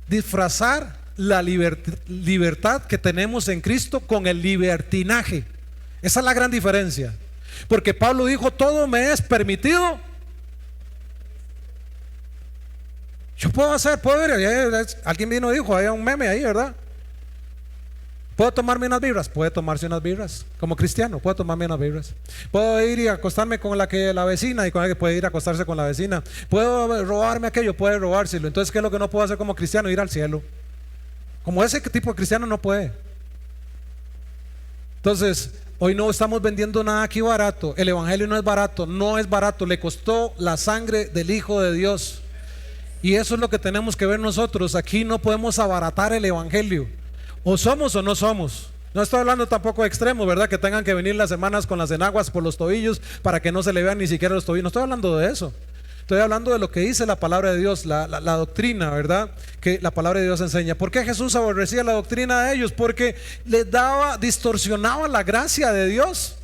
disfrazar la libertad que tenemos en Cristo con el libertinaje. Esa es la gran diferencia, porque Pablo dijo: todo me es permitido. Yo puedo ir, alguien vino y dijo, hay un meme ahí, ¿verdad? ¿Puedo tomarme unas birras? Puede tomarse unas birras. Como cristiano, puedo tomarme unas birras. Puedo ir y acostarme con la vecina, y con la que puede ir a acostarse con la vecina. Puedo robarme aquello, puede robárselo. Entonces, ¿qué es lo que no puedo hacer como cristiano? Ir al cielo. Como ese tipo de cristiano no puede. Entonces, hoy no estamos vendiendo nada aquí barato. El evangelio no es barato, no es barato. Le costó la sangre del Hijo de Dios. Y eso es lo que tenemos que ver nosotros. Aquí no podemos abaratar el evangelio. O somos o no somos. No estoy hablando tampoco de extremos, ¿verdad? Que tengan que venir las hermanas con las enaguas por los tobillos para que no se le vean ni siquiera los tobillos. No estoy hablando de eso. Estoy hablando de lo que dice la palabra de Dios, la doctrina, ¿verdad? Que la palabra de Dios enseña. ¿Por qué Jesús aborrecía la doctrina de ellos? Porque les distorsionaba la gracia de Dios.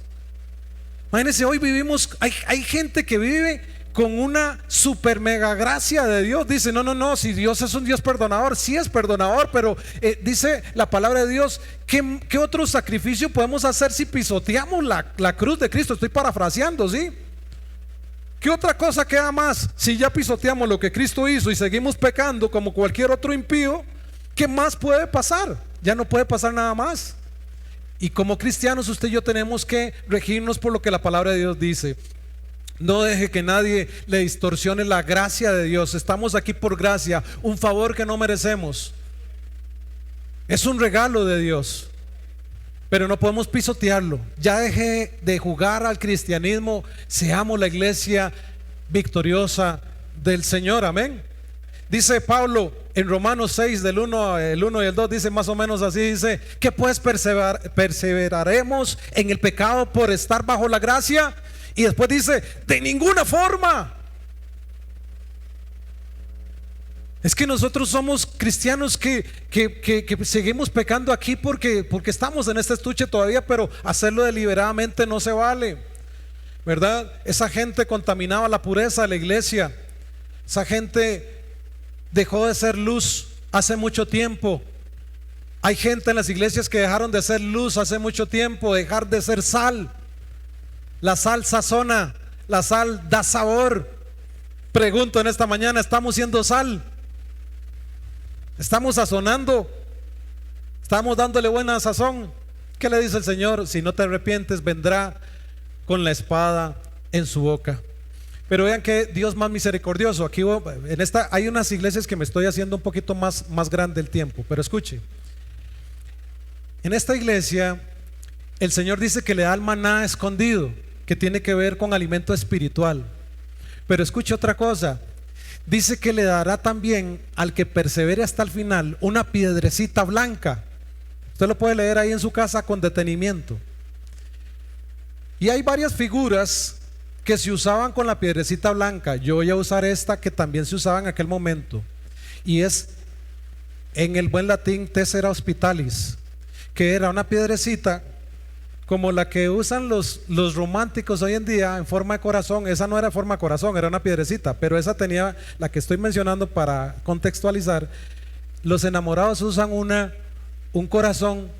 Imagínense, hoy vivimos, hay gente que vive con una super mega gracia de Dios. Dice, no, si Dios es un Dios perdonador, sí es perdonador, pero dice la palabra de Dios, ¿qué otro sacrificio podemos hacer si pisoteamos la cruz de Cristo? Estoy parafraseando, ¿sí? ¿Qué otra cosa queda más? Si ya pisoteamos lo que Cristo hizo y seguimos pecando como cualquier otro impío, ¿qué más puede pasar? Ya no puede pasar nada más. Y como cristianos, usted y yo tenemos que regirnos por lo que la palabra de Dios dice. No deje que nadie le distorsione la gracia de Dios. Estamos aquí por gracia, un favor que no merecemos. Es un regalo de Dios, pero no podemos pisotearlo. Ya deje de jugar al cristianismo. Seamos la iglesia victoriosa del Señor. Amén. Dice Pablo en Romanos 6 el 1 y el 2, dice más o menos así, dice: ¿qué pues perseveraremos en el pecado por estar bajo la gracia? Y después dice: de ninguna forma. Es que nosotros somos cristianos que seguimos pecando aquí porque estamos en este estuche todavía, pero hacerlo deliberadamente no se vale, ¿verdad? Esa gente contaminaba la pureza de la iglesia. Esa gente dejó de ser luz hace mucho tiempo. Hay gente en las iglesias que dejaron de ser luz hace mucho tiempo, dejar de ser sal. La sal sazona, la sal da sabor. Pregunto en esta mañana, ¿estamos siendo sal? ¿Estamos sazonando? ¿Estamos dándole buena sazón? ¿Qué le dice el Señor? Si no te arrepientes, vendrá con la espada en su boca. Pero vean que Dios más misericordioso. Aquí en esta hay unas iglesias que me estoy haciendo un poquito más grande el tiempo, pero escuche. En esta iglesia el Señor dice que le da el maná escondido, que tiene que ver con alimento espiritual. Pero escuche otra cosa. Dice que le dará también al que persevere hasta el final una piedrecita blanca. Usted lo puede leer ahí en su casa con detenimiento. Y hay varias figuras que se usaban con la piedrecita blanca. Yo voy a usar esta que también se usaba en aquel momento, y es en el buen latín tessera hospitalis, que era una piedrecita como la que usan los románticos hoy en día en forma de corazón. Esa no era forma de corazón, era una piedrecita, pero esa tenía, la que estoy mencionando para contextualizar, los enamorados usan un corazón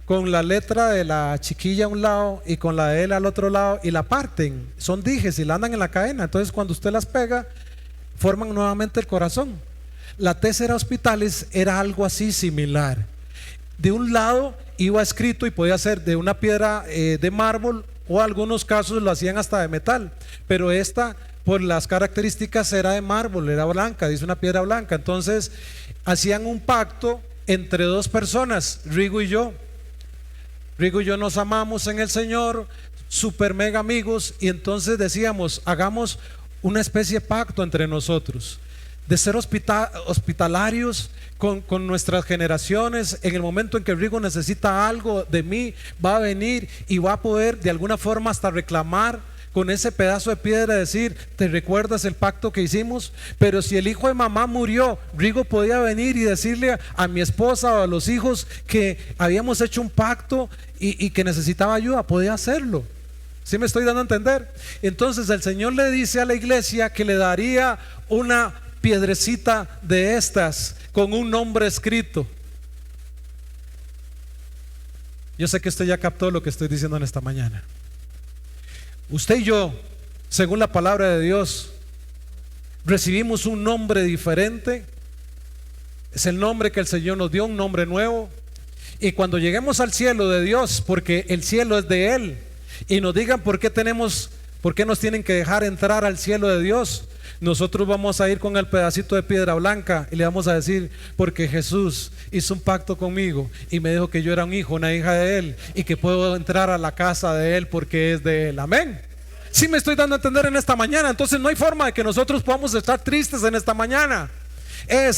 con la letra de la chiquilla a un lado y con la de él al otro lado, y la parten, son dijes y la andan en la cadena. Entonces cuando usted las pega, forman nuevamente el corazón. La tessera hospitalis era algo así similar. De un lado iba escrito, y podía ser de una piedra de mármol, o algunos casos lo hacían hasta de metal, pero esta por las características era de mármol, era blanca, dice una piedra blanca. Entonces hacían un pacto entre dos personas, Rigo y yo. Rigo y yo nos amamos en el Señor, super mega amigos, y entonces decíamos, hagamos una especie de pacto entre nosotros, de ser hospitalarios con nuestras generaciones. En el momento en que Rigo necesita algo de mí, va a venir y va a poder de alguna forma hasta reclamar con ese pedazo de piedra, decir: ¿te recuerdas el pacto que hicimos? Pero si el hijo de mamá murió, Rigo podía venir y decirle a mi esposa o a los hijos que habíamos hecho un pacto y que necesitaba ayuda, podía hacerlo. ¿Sí me estoy dando a entender? Entonces el Señor le dice a la iglesia que le daría una piedrecita de estas con un nombre escrito. Yo sé que usted ya captó lo que estoy diciendo en esta mañana. Usted y yo, según la palabra de Dios, recibimos un nombre diferente. Es el nombre que el Señor nos dio, un nombre nuevo. Y cuando lleguemos al cielo de Dios, porque el cielo es de Él, y nos digan por qué nos tienen que dejar entrar al cielo de Dios, nosotros vamos a ir con el pedacito de piedra blanca y le vamos a decir: porque Jesús hizo un pacto conmigo y me dijo que yo era un hijo, una hija de Él, y que puedo entrar a la casa de Él porque es de Él. Amén. Sí me estoy dando a entender en esta mañana. Entonces no hay forma de que nosotros podamos estar tristes en esta mañana.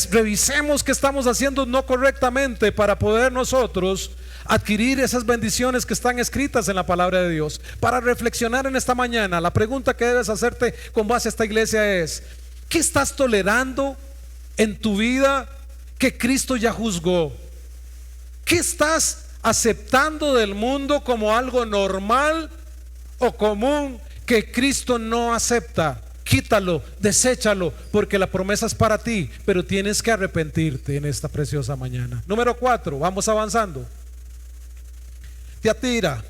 Revisemos qué estamos haciendo no correctamente para poder nosotros adquirir esas bendiciones que están escritas en la palabra de Dios. Para reflexionar en esta mañana, la pregunta que debes hacerte con base a esta iglesia es: ¿qué estás tolerando en tu vida que Cristo ya juzgó? ¿Qué estás aceptando del mundo como algo normal o común que Cristo no acepta? Quítalo, deséchalo, porque la promesa es para ti, pero tienes que arrepentirte en esta preciosa mañana. Número 4, vamos avanzando. Tiatira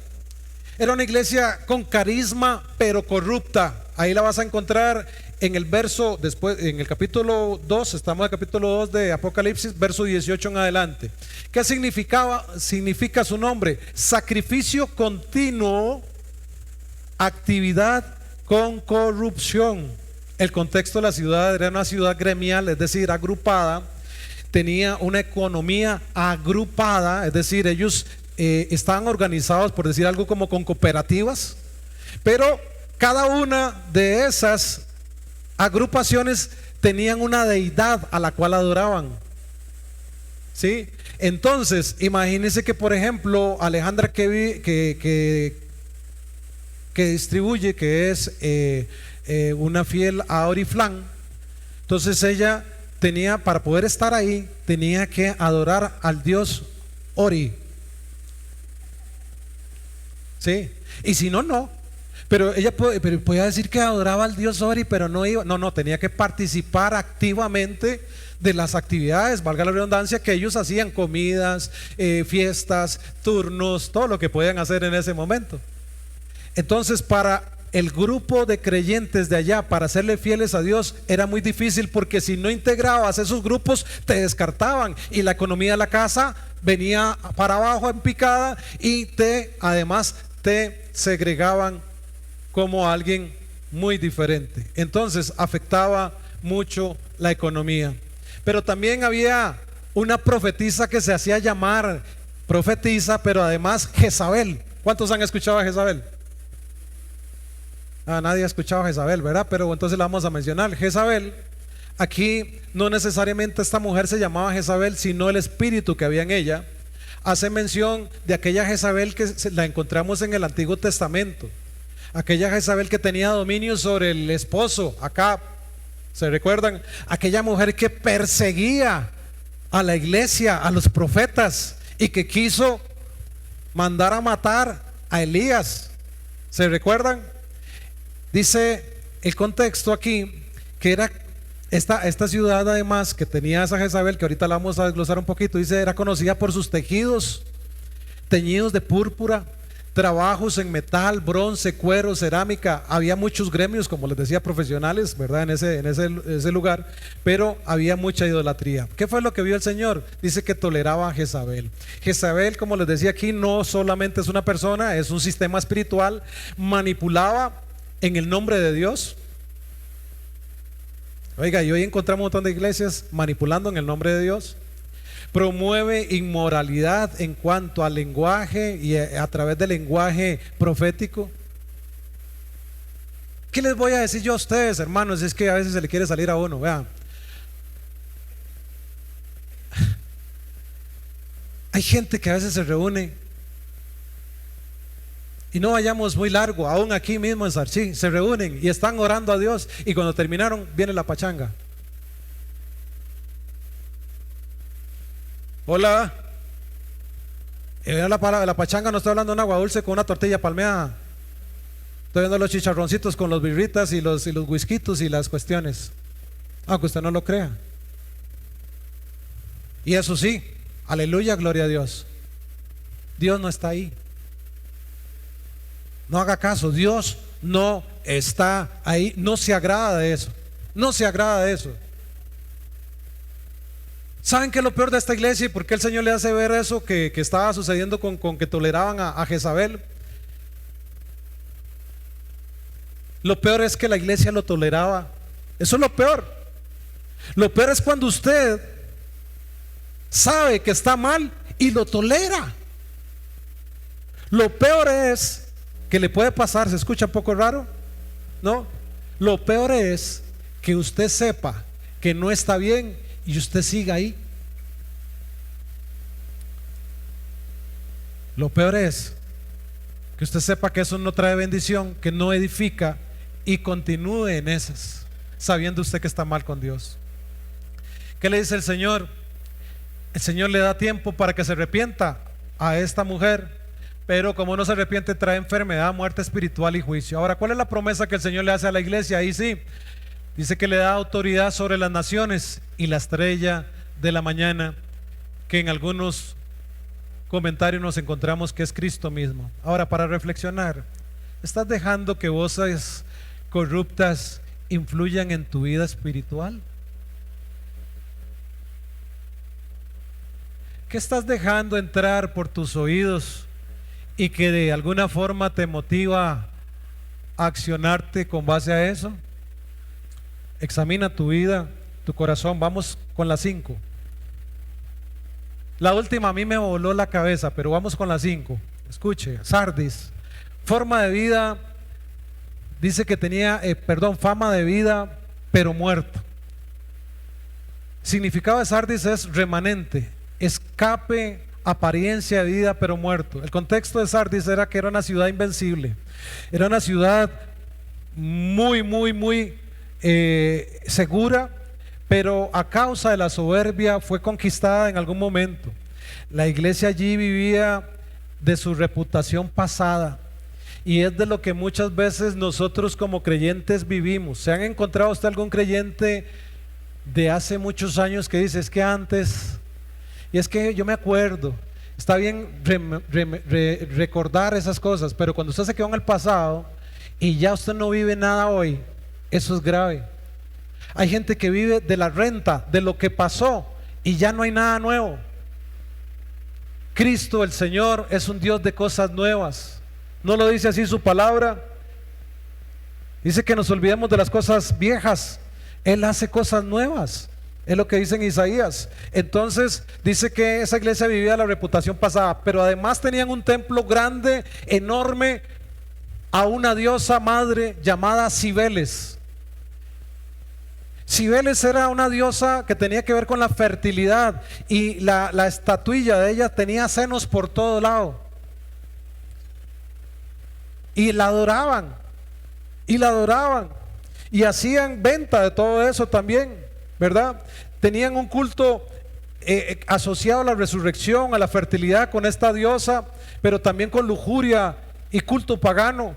era una iglesia con carisma pero corrupta. Ahí la vas a encontrar en el verso, después en el capítulo 2, estamos en el capítulo 2 de Apocalipsis, verso 18 en adelante. ¿Qué significa su nombre? Sacrificio continuo, actividad con corrupción. El contexto de la ciudad era una ciudad gremial, es decir, agrupada. Tenía una economía agrupada, es decir, ellos estaban organizados, por decir algo, como con cooperativas, pero cada una de esas agrupaciones tenían una deidad a la cual adoraban. ¿Sí? Entonces, imagínense que, por ejemplo, Alejandra que distribuye, que es una fiel a Oriflán, entonces ella tenía, para poder estar ahí, tenía que adorar al dios Ori. ¿Sí? Y si no, no. Pero ella podía decir que adoraba al dios Ori, pero no iba. No, tenía que participar activamente de las actividades, valga la redundancia, que ellos hacían: comidas, fiestas, turnos, todo lo que podían hacer en ese momento. Entonces, para el grupo de creyentes de allá, para serle fieles a Dios, era muy difícil, porque si no integrabas esos grupos, te descartaban y la economía de la casa venía para abajo en picada, y además te segregaban como alguien muy diferente. Entonces afectaba mucho la economía. Pero también había una profetisa que se hacía llamar profetisa, pero además Jezabel. ¿Cuántos han escuchado a Jezabel? Nadie ha escuchado a Jezabel, ¿verdad? Pero entonces la vamos a mencionar. Jezabel, aquí no necesariamente esta mujer se llamaba Jezabel, sino el espíritu que había en ella. Hace mención de aquella Jezabel que la encontramos en el Antiguo Testamento. Aquella Jezabel que tenía dominio sobre el esposo, Acab. ¿Se recuerdan? Aquella mujer que perseguía a la iglesia, a los profetas, y que quiso mandar a matar a Elías. ¿Se recuerdan? Dice el contexto aquí que era esta ciudad, además, que tenía esa Jezabel, que ahorita la vamos a desglosar un poquito. Dice: era conocida por sus tejidos teñidos de púrpura, trabajos en metal, bronce, cuero, cerámica. Había muchos gremios, como les decía, profesionales, ¿verdad? En ese lugar, pero había mucha idolatría. ¿Qué fue lo que vio el Señor? Dice que toleraba a Jezabel. Jezabel, como les decía aquí, no solamente es una persona, es un sistema espiritual. Manipulaba en el nombre de Dios. Oiga, y hoy encontramos un montón de iglesias manipulando en el nombre de Dios. Promueve inmoralidad en cuanto al lenguaje y a través del lenguaje profético. ¿Qué les voy a decir yo a ustedes, hermanos? Es que a veces se le quiere salir a uno, vean. Hay gente que a veces se reúne, y no vayamos muy largo, aún aquí mismo en Sarchí, se reúnen y están orando a Dios, y cuando terminaron viene la pachanga. Hola. La pachanga, no estoy hablando de un agua dulce con una tortilla palmeada. Estoy viendo los chicharroncitos con los birritas y los whiskitos y las cuestiones, aunque usted no lo crea. Y eso sí, aleluya, gloria a Dios, Dios no está ahí. No haga caso, Dios no está ahí, no se agrada de eso, no se agrada de eso. ¿Saben qué es lo peor de esta iglesia y por qué el Señor le hace ver eso que estaba sucediendo con que toleraban a Jezabel? Lo peor es que la iglesia lo toleraba. Eso es lo peor. Lo peor es cuando usted sabe que está mal y lo tolera. Lo peor es que le puede pasar, ¿se escucha un poco raro? ¿No? Lo peor es que usted sepa que no está bien y usted siga ahí. Lo peor es que usted sepa que eso no trae bendición, que no edifica, y continúe en esas, sabiendo usted que está mal con Dios. ¿Qué le dice el Señor? El Señor le da tiempo para que se arrepienta a esta mujer, pero como no se arrepiente, trae enfermedad, muerte espiritual y juicio. Ahora, ¿cuál es la promesa que el Señor le hace a la iglesia? Ahí sí, dice que le da autoridad sobre las naciones y la estrella de la mañana, que en algunos comentarios nos encontramos que es Cristo mismo. Ahora, para reflexionar, ¿estás dejando que voces corruptas influyan en tu vida espiritual? ¿Qué estás dejando entrar por tus oídos y que de alguna forma te motiva a accionarte con base a eso? Examina tu vida, tu corazón. Vamos con las 5. La última a mí me voló la cabeza, pero vamos con las 5. Escuche, Sardis, forma de vida, dice que tenía, fama de vida, pero muerto. Significado de Sardis es remanente, escape, apariencia de vida, pero muerto. El contexto de Sardis era que era una ciudad invencible, era una ciudad muy segura, pero a causa de la soberbia fue conquistada en algún momento. La iglesia allí vivía de su reputación pasada, y es de lo que muchas veces nosotros como creyentes vivimos. ¿Se han encontrado usted algún creyente de hace muchos años que dice: es que antes, y es que yo me acuerdo? Está bien recordar esas cosas, pero cuando usted se quedó en el pasado y ya usted no vive nada hoy, eso es grave. Hay gente que vive de la renta, de lo que pasó, y ya no hay nada nuevo. Cristo el Señor es un Dios de cosas nuevas. ¿No lo dice así su palabra? Dice que nos olvidemos de las cosas viejas. Él hace cosas nuevas, es lo que dice en Isaías. Entonces dice que esa iglesia vivía la reputación pasada, pero además tenían un templo grande, enorme, a una diosa madre llamada Cibeles. Cibeles era una diosa que tenía que ver con la fertilidad, y la estatuilla de ella tenía senos por todo lado, y la adoraban, y hacían venta de todo eso también, ¿verdad? Tenían un culto asociado a la resurrección, a la fertilidad con esta diosa, pero también con lujuria y culto pagano.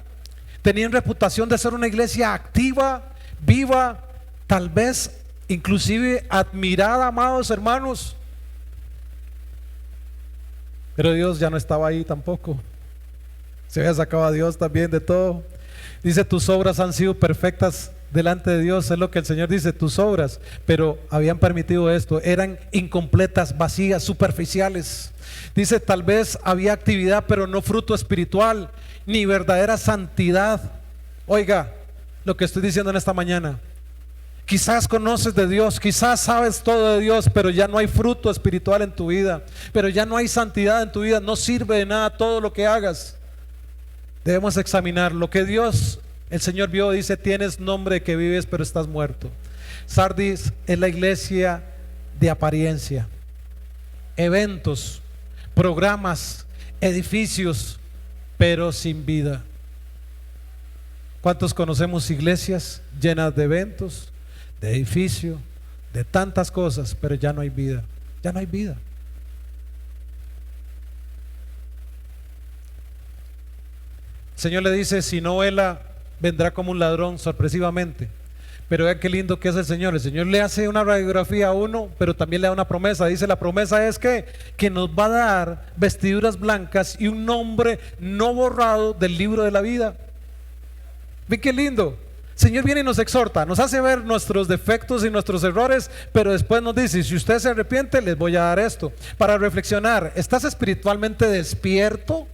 Tenían reputación de ser una iglesia activa, viva, tal vez inclusive admirada, amados hermanos. Pero Dios ya no estaba ahí tampoco. Se había sacado a Dios también de todo. Dice: tus obras han sido perfectas delante de Dios. Es lo que el Señor dice, tus obras. Pero habían permitido esto, eran incompletas, vacías, superficiales. Dice: tal vez había actividad, pero no fruto espiritual, ni verdadera santidad. Oiga lo que estoy diciendo en esta mañana. Quizás conoces de Dios, quizás sabes todo de Dios, pero ya no hay fruto espiritual en tu vida, pero ya no hay santidad en tu vida. No sirve de nada todo lo que hagas. Debemos examinar lo que Dios El Señor vio, dice, tienes nombre de que vives, pero estás muerto. Sardis es la iglesia de apariencia, eventos, programas, edificios, pero sin vida. ¿Cuántos conocemos iglesias llenas de eventos, de edificios, de tantas cosas, pero ya no hay vida? Ya no hay vida. El Señor le dice, si no vela, vendrá como un ladrón sorpresivamente. Pero vean qué lindo que es el Señor. El Señor le hace una radiografía a uno, pero también le da una promesa. Dice, la promesa es que nos va a dar vestiduras blancas y un nombre no borrado del libro de la vida. Ven qué lindo. El Señor viene y nos exhorta, nos hace ver nuestros defectos y nuestros errores, pero después nos dice, si usted se arrepiente, les voy a dar esto. Para reflexionar, ¿estás espiritualmente despierto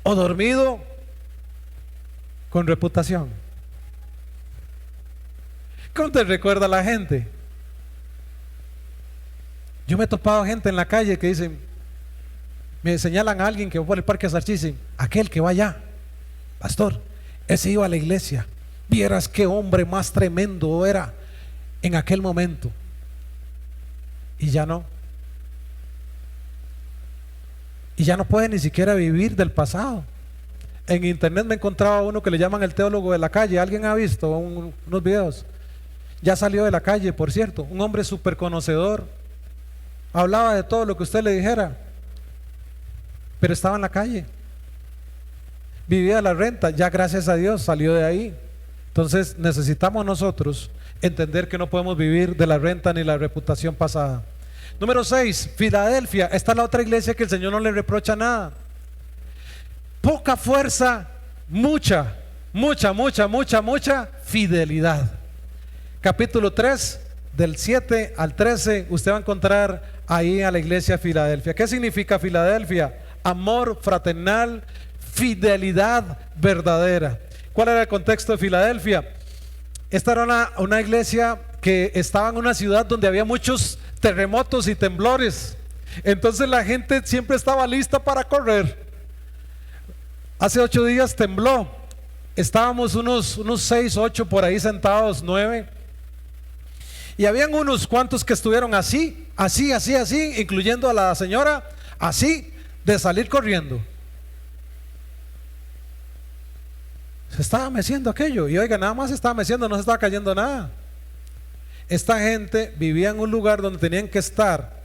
o dormido con reputación? ¿Cómo te recuerda la gente? Yo me he topado gente en la calle que dicen, me señalan a alguien que va por el Parque Sarchí, dicen, aquel que va allá, pastor, ese iba a la iglesia, vieras qué hombre más tremendo era en aquel momento. Y ya no. Y ya no puede ni siquiera vivir del pasado. En internet me encontraba uno que le llaman el teólogo de la calle. ¿Alguien ha visto unos videos? Ya salió de la calle, por cierto. Un hombre súper conocedor. Hablaba de todo lo que usted le dijera, pero estaba en la calle. Vivía la renta. Ya gracias a Dios salió de ahí. Entonces necesitamos nosotros entender que no podemos vivir de la renta ni la reputación pasada. Número 6, Filadelfia. Esta es la otra iglesia que el Señor no le reprocha nada. Poca fuerza, mucha fidelidad. Capítulo 3, del 7 al 13, usted va a encontrar ahí a la iglesia Filadelfia. ¿Qué significa Filadelfia? Amor fraternal, fidelidad verdadera. ¿Cuál era el contexto de Filadelfia? Esta era una iglesia que estaba en una ciudad donde había muchos terremotos y temblores. Entonces la gente siempre estaba lista para correr. Hace 8 días tembló. Estábamos unos 6, 8 por ahí sentados, 9. Y habían unos cuantos que estuvieron así, incluyendo a la señora, así, de salir corriendo. Se estaba meciendo aquello. Y oiga, nada más se estaba meciendo, no se estaba cayendo nada. Esta gente vivía en un lugar donde tenían que estar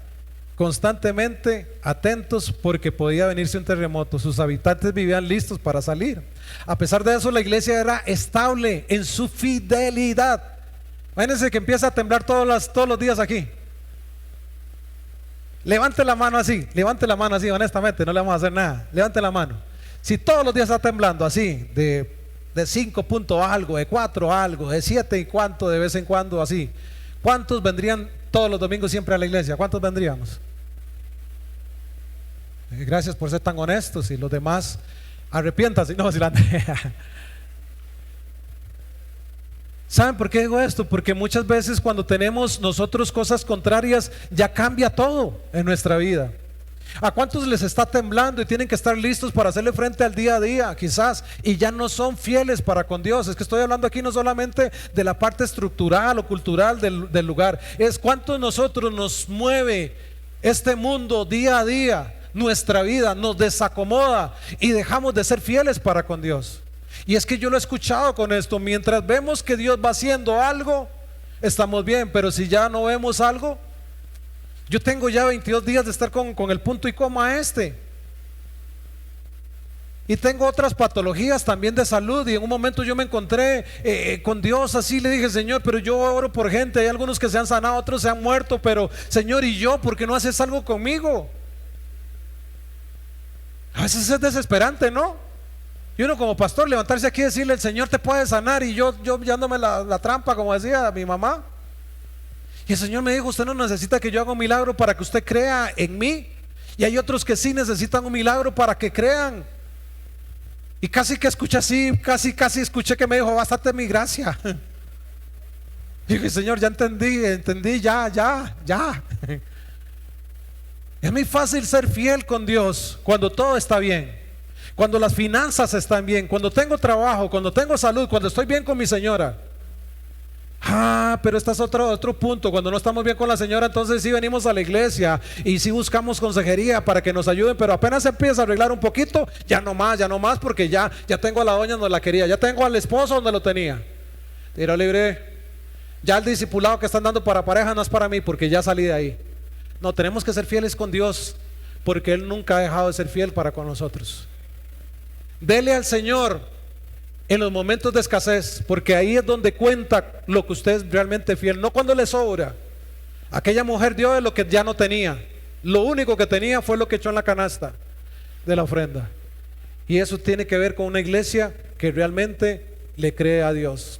constantemente atentos porque podía venirse un terremoto. Sus habitantes vivían listos para salir. A pesar de eso, la iglesia era estable en su fidelidad. Imagínense que empieza a temblar todos los días aquí. Levante la mano así, honestamente, no le vamos a hacer nada. Levante la mano. Si todos los días está temblando así, de 5 puntos algo, de 4 algo, de 7 y cuánto de vez en cuando así, ¿cuántos vendrían todos los domingos siempre a la iglesia? ¿Cuántos vendríamos? Gracias por ser tan honestos. Y los demás, arrepiéntanse. No, si la... ¿Saben por qué digo esto? Porque muchas veces cuando tenemos nosotros cosas contrarias, ya cambia todo en nuestra vida. ¿A cuántos les está temblando y tienen que estar listos para hacerle frente al día a día, quizás, y ya no son fieles para con Dios? Es que estoy hablando aquí no solamente de la parte estructural o cultural del lugar, es cuánto nosotros nos mueve este mundo día a día, nuestra vida nos desacomoda y dejamos de ser fieles para con Dios. Y es que yo lo he escuchado con esto: mientras vemos que Dios va haciendo algo, estamos bien, pero si ya no vemos algo. Yo tengo ya 22 días de estar con el punto y coma y tengo otras patologías también de salud, y en un momento yo me encontré con Dios así, le dije: Señor, pero yo oro por gente, hay algunos que se han sanado, otros se han muerto, pero Señor, ¿y yo por qué no haces algo conmigo? A veces es desesperante, ¿no? Y uno como pastor levantarse aquí y decirle: el Señor te puede sanar, y yo dándome la trampa, como decía mi mamá. Y el Señor me dijo: usted no necesita que yo haga un milagro para que usted crea en mí. Y hay otros que sí necesitan un milagro para que crean. Y casi que escuché así, casi escuché que me dijo: bástate mi gracia. Y dije: Señor, ya entendí, ya. Es muy fácil ser fiel con Dios cuando todo está bien. cuando las finanzas están bien, cuando tengo trabajo, cuando tengo salud, cuando estoy bien con mi señora. Pero este es otro punto. Cuando no estamos bien con la señora, entonces sí venimos a la iglesia y sí buscamos consejería para que nos ayuden, pero apenas se empieza a arreglar un poquito, ya no más, porque ya tengo a la doña donde la quería, ya tengo al esposo donde lo tenía. Tiro libre. Ya el discipulado que están dando para pareja no es para mí, porque ya salí de ahí. No, tenemos que ser fieles con Dios, porque Él nunca ha dejado de ser fiel para con nosotros. Dele al Señor en los momentos de escasez, porque ahí es donde cuenta lo que usted es realmente fiel, no cuando le sobra. Aquella mujer dio de lo que ya no tenía. Lo único que tenía fue lo que echó en la canasta de la ofrenda. Y eso tiene que ver con una iglesia que realmente le cree a Dios.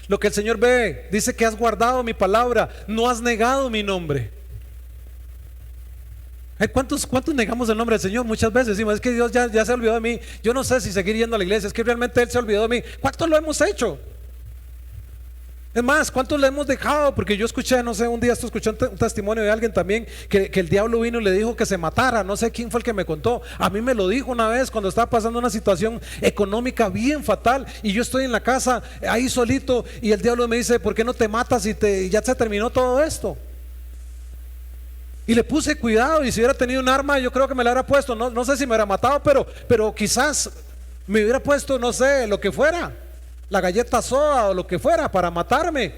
Lo que el Señor ve, dice que has guardado mi palabra, no has negado mi nombre. ¿Cuántos negamos el nombre del Señor? Muchas veces decimos, es que Dios ya se olvidó de mí. Yo no sé si seguir yendo a la iglesia, es que realmente Él se olvidó de mí. ¿Cuántos lo hemos hecho? Es más, ¿cuántos le hemos dejado? Porque yo escuché, no sé, un día escuché un testimonio de alguien también que el diablo vino y le dijo que se matara. No sé quién fue el que me contó. A mí me lo dijo una vez cuando estaba pasando una situación económica bien fatal y yo estoy en la casa ahí solito y el diablo me dice, ¿por qué no te matas y ya se terminó todo esto? Y le puse cuidado, y si hubiera tenido un arma yo creo que me la hubiera puesto. No sé si me hubiera matado, pero quizás me hubiera puesto, no sé, lo que fuera, la galleta soda o lo que fuera para matarme.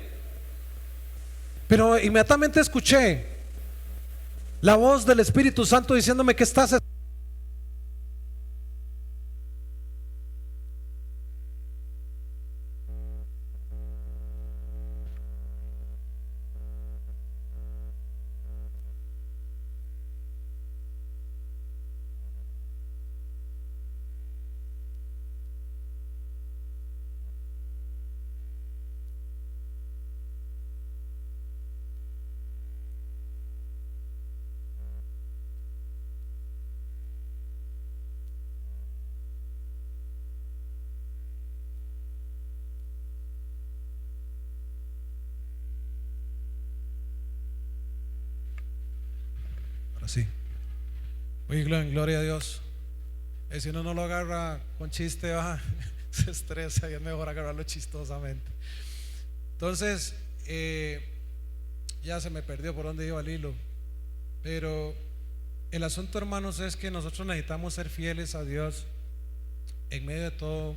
Pero inmediatamente escuché la voz del Espíritu Santo diciéndome que estás así. Oye, gloria a Dios. Si uno no lo agarra con chiste, se estresa y es mejor agarrarlo chistosamente. Entonces, ya se me perdió por dónde iba el hilo. Pero el asunto, hermanos, es que nosotros necesitamos ser fieles a Dios en medio de todo,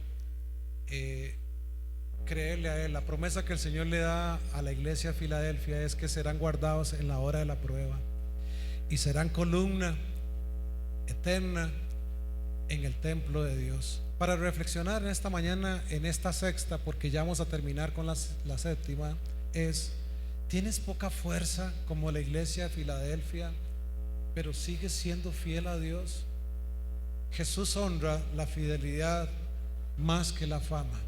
creerle a Él. La promesa que el Señor le da a la iglesia de Filadelfia es que serán guardados en la hora de la prueba y serán columna eterna en el templo de Dios. Para reflexionar en esta mañana, en esta sexta, porque ya vamos a terminar con la séptima, es: ¿tienes poca fuerza como la iglesia de Filadelfia, pero sigues siendo fiel a Dios? Jesús honra la fidelidad más que la fama.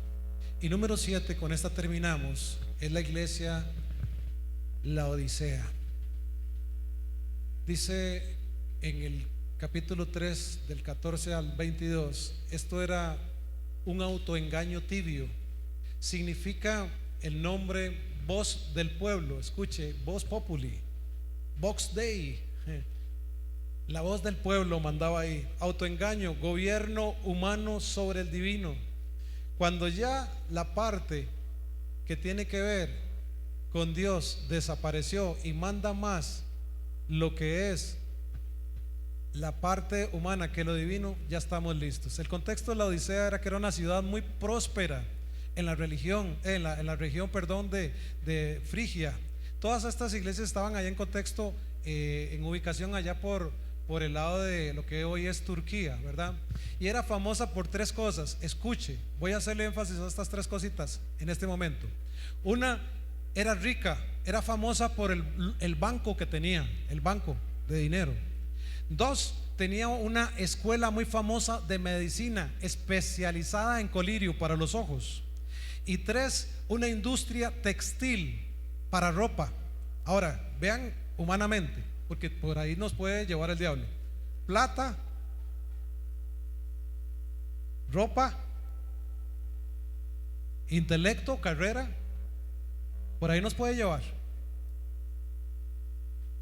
Y número 7, con esta terminamos, es la iglesia Laodicea. Dice en el capítulo 3 del 14 al 22, esto era un autoengaño tibio. Significa el nombre voz del pueblo. Escuche, voz populi, vox dei, la voz del pueblo mandaba ahí. Autoengaño, gobierno humano sobre el divino. Cuando ya la parte que tiene que ver con Dios desapareció y manda más lo que es la parte humana que lo divino, ya estamos listos. El contexto de la Odisea era que era una ciudad muy próspera en la región de Frigia. Todas estas iglesias estaban allá en contexto, en ubicación allá por el lado de lo que hoy es Turquía, ¿verdad? Y era famosa por 3 cosas. Escuche, voy a hacerle énfasis a estas 3 cositas en este momento. Una, era rica, era famosa por el banco que tenía, el banco de dinero. 2, tenía una escuela muy famosa de medicina especializada en colirio para los ojos. Y 3, una industria textil para ropa. Ahora, vean humanamente, porque por ahí nos puede llevar el diablo. Plata, ropa, intelecto, carrera, por ahí nos puede llevar.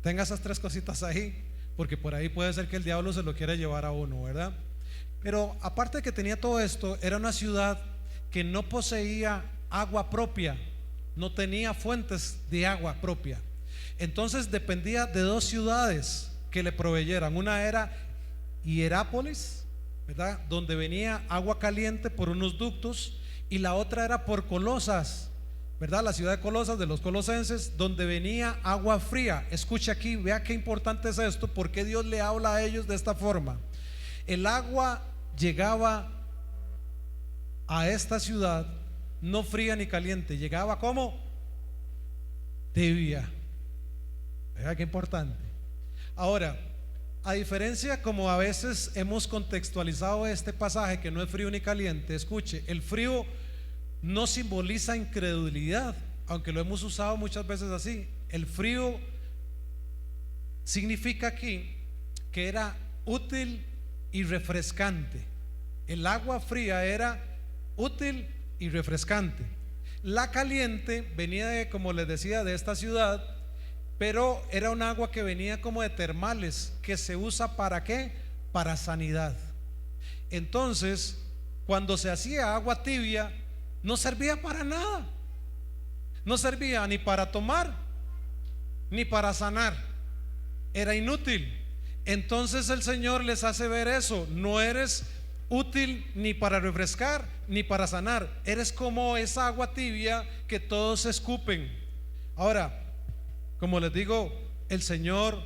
Tenga esas 3 cositas ahí, porque por ahí puede ser que el diablo se lo quiera llevar a uno, ¿verdad? Pero aparte de que tenía todo esto, era una ciudad que no poseía agua propia, no tenía fuentes de agua propia. Entonces dependía de dos ciudades que le proveyeran. Una era Hierápolis, ¿verdad?, donde venía agua caliente por unos ductos, y la otra era por Colosas, ¿verdad?, la ciudad de Colosas, de los colosenses, donde venía agua fría. Escuche aquí, vea qué importante es esto, porque Dios le habla a ellos de esta forma. El agua llegaba a esta ciudad no fría ni caliente, llegaba como tibia. Vea qué importante. Ahora, a diferencia como a veces hemos contextualizado este pasaje, que no es frío ni caliente, escuche, el frío no simboliza incredulidad, aunque lo hemos usado muchas veces así. El frío significa aquí que era útil y refrescante. El agua fría era útil y refrescante. La caliente venía de, como les decía, de esta ciudad, pero era un agua que venía como de termales, que se usa ¿para qué? Para sanidad. Entonces, cuando se hacía agua tibia, no servía para nada. No servía ni para tomar, ni para sanar. Era inútil. Entonces el Señor les hace ver eso: no eres útil ni para refrescar ni para sanar, eres como esa agua tibia que todos escupen. Ahora, como les digo, el Señor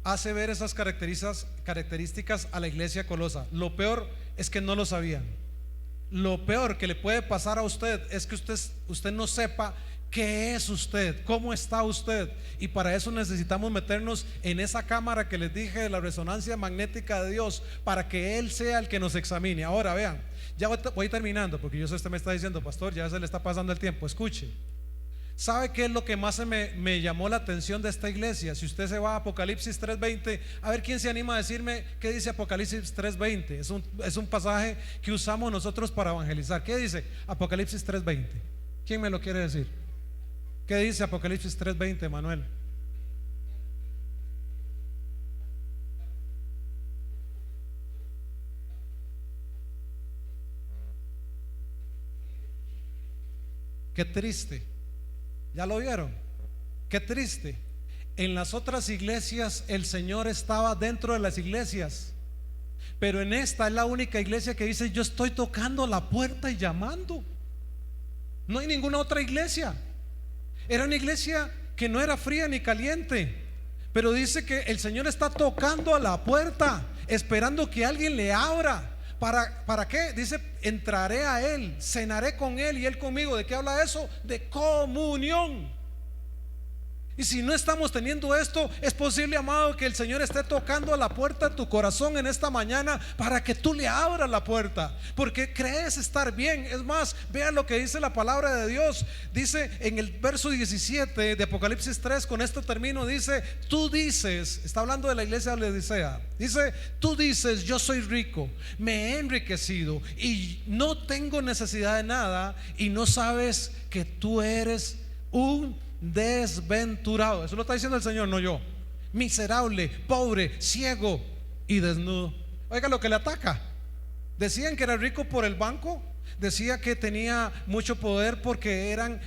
hace ver esas características a la iglesia Colosa. Lo peor es que no lo sabían. Lo peor que le puede pasar a usted es que usted no sepa qué es usted, cómo está usted. Y para eso necesitamos meternos en esa cámara que les dije de la resonancia magnética de Dios, para que Él sea el que nos examine. Ahora vean, ya voy terminando, porque yo sé, usted me está diciendo: pastor, ya se le está pasando el tiempo. Escuche, ¿sabe qué es lo que más me llamó la atención de esta iglesia? Si usted se va a Apocalipsis 3:20, a ver quién se anima a decirme qué dice Apocalipsis 3:20. Es un pasaje que usamos nosotros para evangelizar. ¿Qué dice Apocalipsis 3:20? ¿Quién me lo quiere decir? ¿Qué dice Apocalipsis 3:20, Manuel? Qué triste. ¿Ya lo vieron? Qué triste. En las otras iglesias el Señor estaba dentro de las iglesias, pero en esta es la única iglesia que dice: yo estoy tocando la puerta y llamando. No hay ninguna otra iglesia. Era una iglesia que no era fría ni caliente, pero dice que el Señor está tocando a la puerta, esperando que alguien le abra. ¿Para qué? Dice: entraré a Él, cenaré con Él y Él conmigo. ¿De qué habla eso? De comunión. Y si no estamos teniendo esto, es posible, amado, que el Señor esté tocando a la puerta de tu corazón en esta mañana para que tú le abras la puerta, porque crees estar bien. Es más, vean lo que dice la palabra de Dios. Dice en el verso 17 de Apocalipsis 3, con esto termino, dice: tú dices, está hablando de la iglesia de Laodicea, dice: tú dices, yo soy rico, me he enriquecido y no tengo necesidad de nada, y no sabes que tú eres un desventurado. Eso lo está diciendo el Señor, no yo. Miserable, pobre, ciego y desnudo. Oiga lo que le ataca. Decían que era rico por el banco, decía que tenía mucho poder porque eran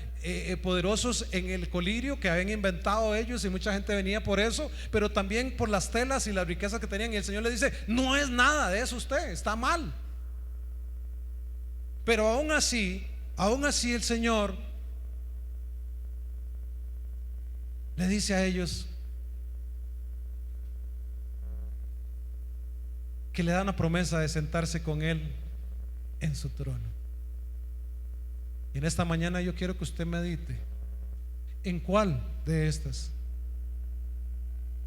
poderosos en el colirio que habían inventado ellos, y mucha gente venía por eso, pero también por las telas y las riquezas que tenían. Y el Señor le dice: no es nada de eso, usted está mal. Pero aún así el Señor le dice a ellos que le da una promesa de sentarse con Él en su trono. Y en esta mañana yo quiero que usted medite en cuál de estas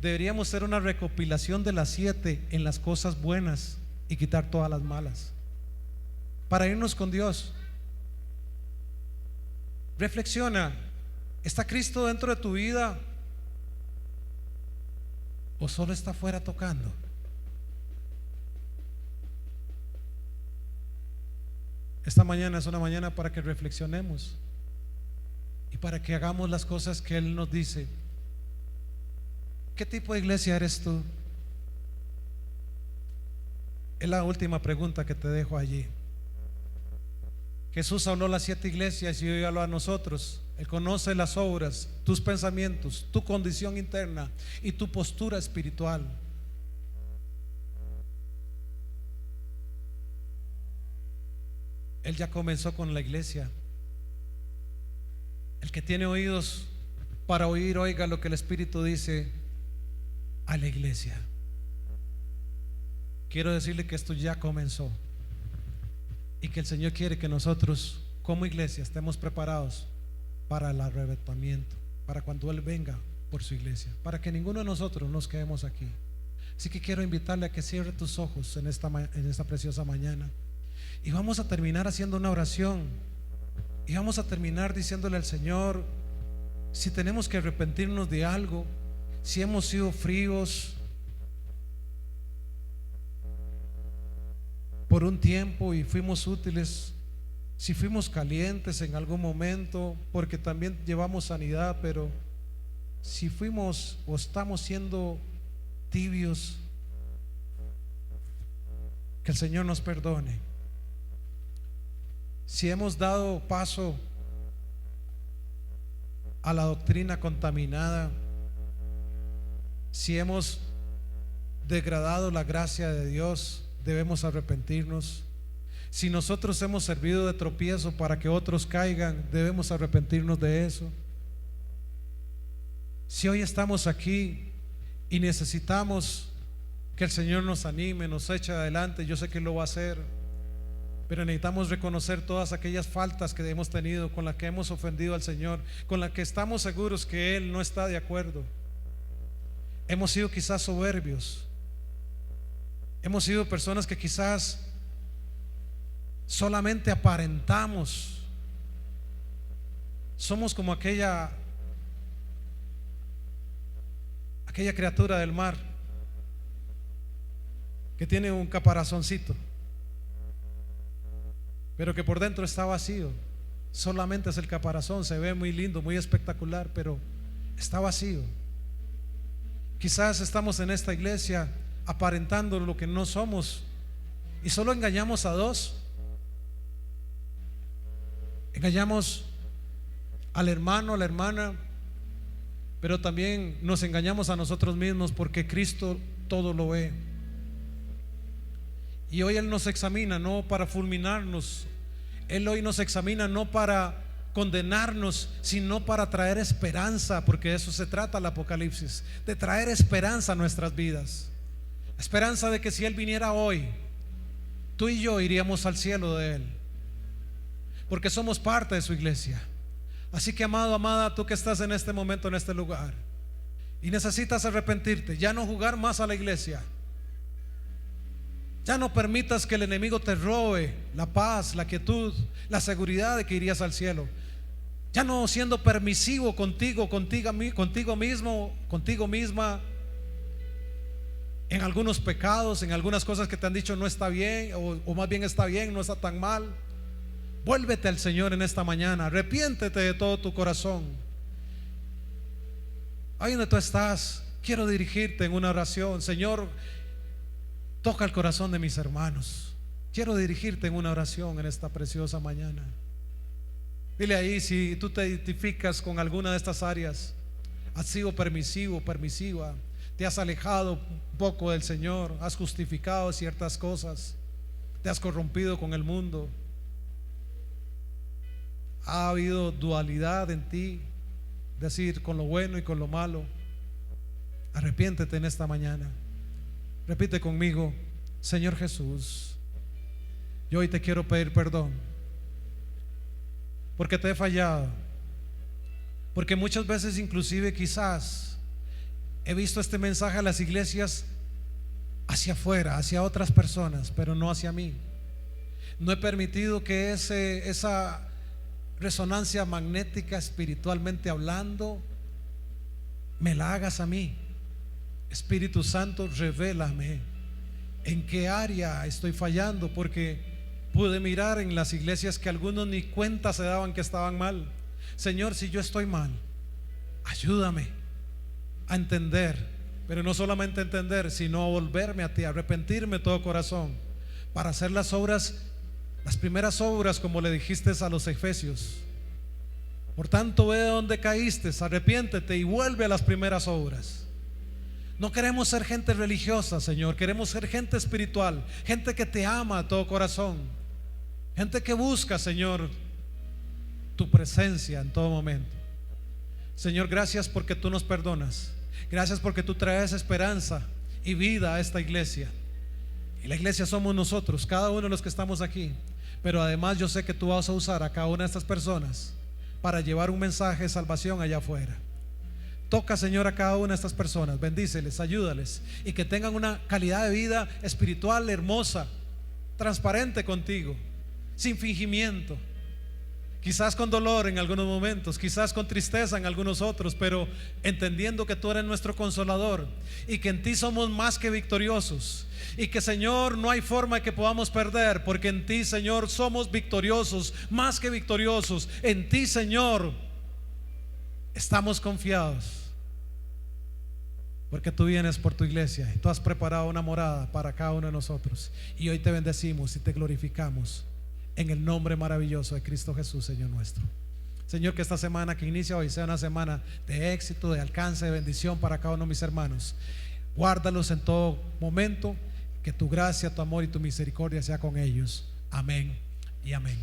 deberíamos ser una recopilación de las 7 en las cosas buenas y quitar todas las malas, para irnos con Dios. Reflexiona: ¿está Cristo dentro de tu vida o solo está afuera tocando? Esta mañana es una mañana para que reflexionemos y para que hagamos las cosas que Él nos dice. ¿Qué tipo de iglesia eres tú? Es la última pregunta que te dejo allí. Jesús habló a las 7 iglesias y hoy habla a nosotros. Él conoce las obras, tus pensamientos, tu condición interna y tu postura espiritual. Él ya comenzó con la iglesia. El que tiene oídos para oír, oiga lo que el Espíritu dice a la iglesia. Quiero decirle que esto ya comenzó y que el Señor quiere que nosotros como iglesia estemos preparados para el arrebatamiento, para cuando Él venga por su iglesia, para que ninguno de nosotros nos quedemos aquí. Así que quiero invitarle a que cierre tus ojos en esta preciosa mañana, y vamos a terminar haciendo una oración, y vamos a terminar diciéndole al Señor si tenemos que arrepentirnos de algo, si hemos sido fríos por un tiempo y fuimos útiles, si fuimos calientes en algún momento, porque también llevamos sanidad, pero si fuimos o estamos siendo tibios, que el Señor nos perdone. Si hemos dado paso a la doctrina contaminada, si hemos degradado la gracia de Dios, debemos arrepentirnos. Si nosotros hemos servido de tropiezo para que otros caigan, debemos arrepentirnos de eso. Si hoy estamos aquí y necesitamos que el Señor nos anime, nos eche adelante, yo sé que Él lo va a hacer, pero necesitamos reconocer todas aquellas faltas que hemos tenido, con las que hemos ofendido al Señor, con las que estamos seguros que Él no está de acuerdo. Hemos sido quizás soberbios, hemos sido personas que quizás solamente aparentamos. Somos como aquella criatura del mar que tiene un caparazoncito, pero que por dentro está vacío. Solamente es el caparazón, se ve muy lindo, muy espectacular, pero está vacío. Quizás estamos en esta iglesia aparentando lo que no somos y solo engañamos a dos. Engañamos al hermano, a la hermana, pero también nos engañamos a nosotros mismos, porque Cristo todo lo ve. Y hoy Él nos examina no para fulminarnos, Él hoy nos examina no para condenarnos, sino para traer esperanza, porque de eso se trata el Apocalipsis, de traer esperanza a nuestras vidas. Esperanza de que si Él viniera hoy, tú y yo iríamos al cielo de Él, porque somos parte de su iglesia. Así que, amado, amada, tú que estás en este momento en este lugar y necesitas arrepentirte, ya no jugar más a la iglesia, ya no permitas que el enemigo te robe la paz, la quietud, la seguridad de que irías al cielo. Ya no siendo permisivo contigo mismo, contigo misma, en algunos pecados, en algunas cosas que te han dicho no está bien, o más bien está bien, no está tan mal. Vuélvete al Señor en esta mañana, arrepiéntete de todo tu corazón. Ahí donde tú estás, quiero dirigirte en una oración. Señor, toca el corazón de mis hermanos. Quiero dirigirte en una oración en esta preciosa mañana. Dile ahí, si tú te identificas con alguna de estas áreas, has sido permisivo, permisiva, te has alejado un poco del Señor, has justificado ciertas cosas, te has corrompido con el mundo, ha habido dualidad en ti, decir con lo bueno y con lo malo. Arrepiéntete en esta mañana. Repite conmigo: Señor Jesús, yo hoy te quiero pedir perdón porque te he fallado, porque muchas veces inclusive quizás he visto este mensaje a las iglesias hacia afuera, hacia otras personas, pero no hacia mí. No he permitido que esa resonancia magnética, espiritualmente hablando, me la hagas a mí. Espíritu Santo, revélame en qué área estoy fallando, porque pude mirar en las iglesias que algunos ni cuenta se daban que estaban mal. Señor, si yo estoy mal, ayúdame a entender, pero no solamente entender, sino a volverme a ti, a arrepentirme de todo corazón para hacer las obras, las primeras obras, como le dijiste a los efesios. Por tanto, ve de donde caíste, arrepiéntete y vuelve a las primeras obras. No queremos ser gente religiosa, Señor, queremos ser gente espiritual, gente que te ama a todo corazón, gente que busca, Señor, tu presencia en todo momento. Señor, gracias porque tú nos perdonas. Gracias porque tú traes esperanza y vida a esta iglesia. Y la iglesia somos nosotros, cada uno de los que estamos aquí. Pero además yo sé que tú vas a usar a cada una de estas personas para llevar un mensaje de salvación allá afuera. Toca, Señor, a cada una de estas personas, bendíceles, ayúdales, y que tengan una calidad de vida espiritual hermosa, transparente contigo, sin fingimiento, quizás con dolor en algunos momentos, quizás con tristeza en algunos otros, pero entendiendo que tú eres nuestro consolador y que en ti somos más que victoriosos, y que, Señor, no hay forma de que podamos perder, porque en ti, Señor, somos victoriosos, más que victoriosos. En ti, Señor, estamos confiados, porque tú vienes por tu iglesia y tú has preparado una morada para cada uno de nosotros. Y hoy te bendecimos y te glorificamos en el nombre maravilloso de Cristo Jesús, Señor nuestro. Señor, que esta semana que inicia hoy sea una semana de éxito, de alcance, de bendición para cada uno de mis hermanos. Guárdalos en todo momento. Que tu gracia, tu amor y tu misericordia sea con ellos. Amén y amén.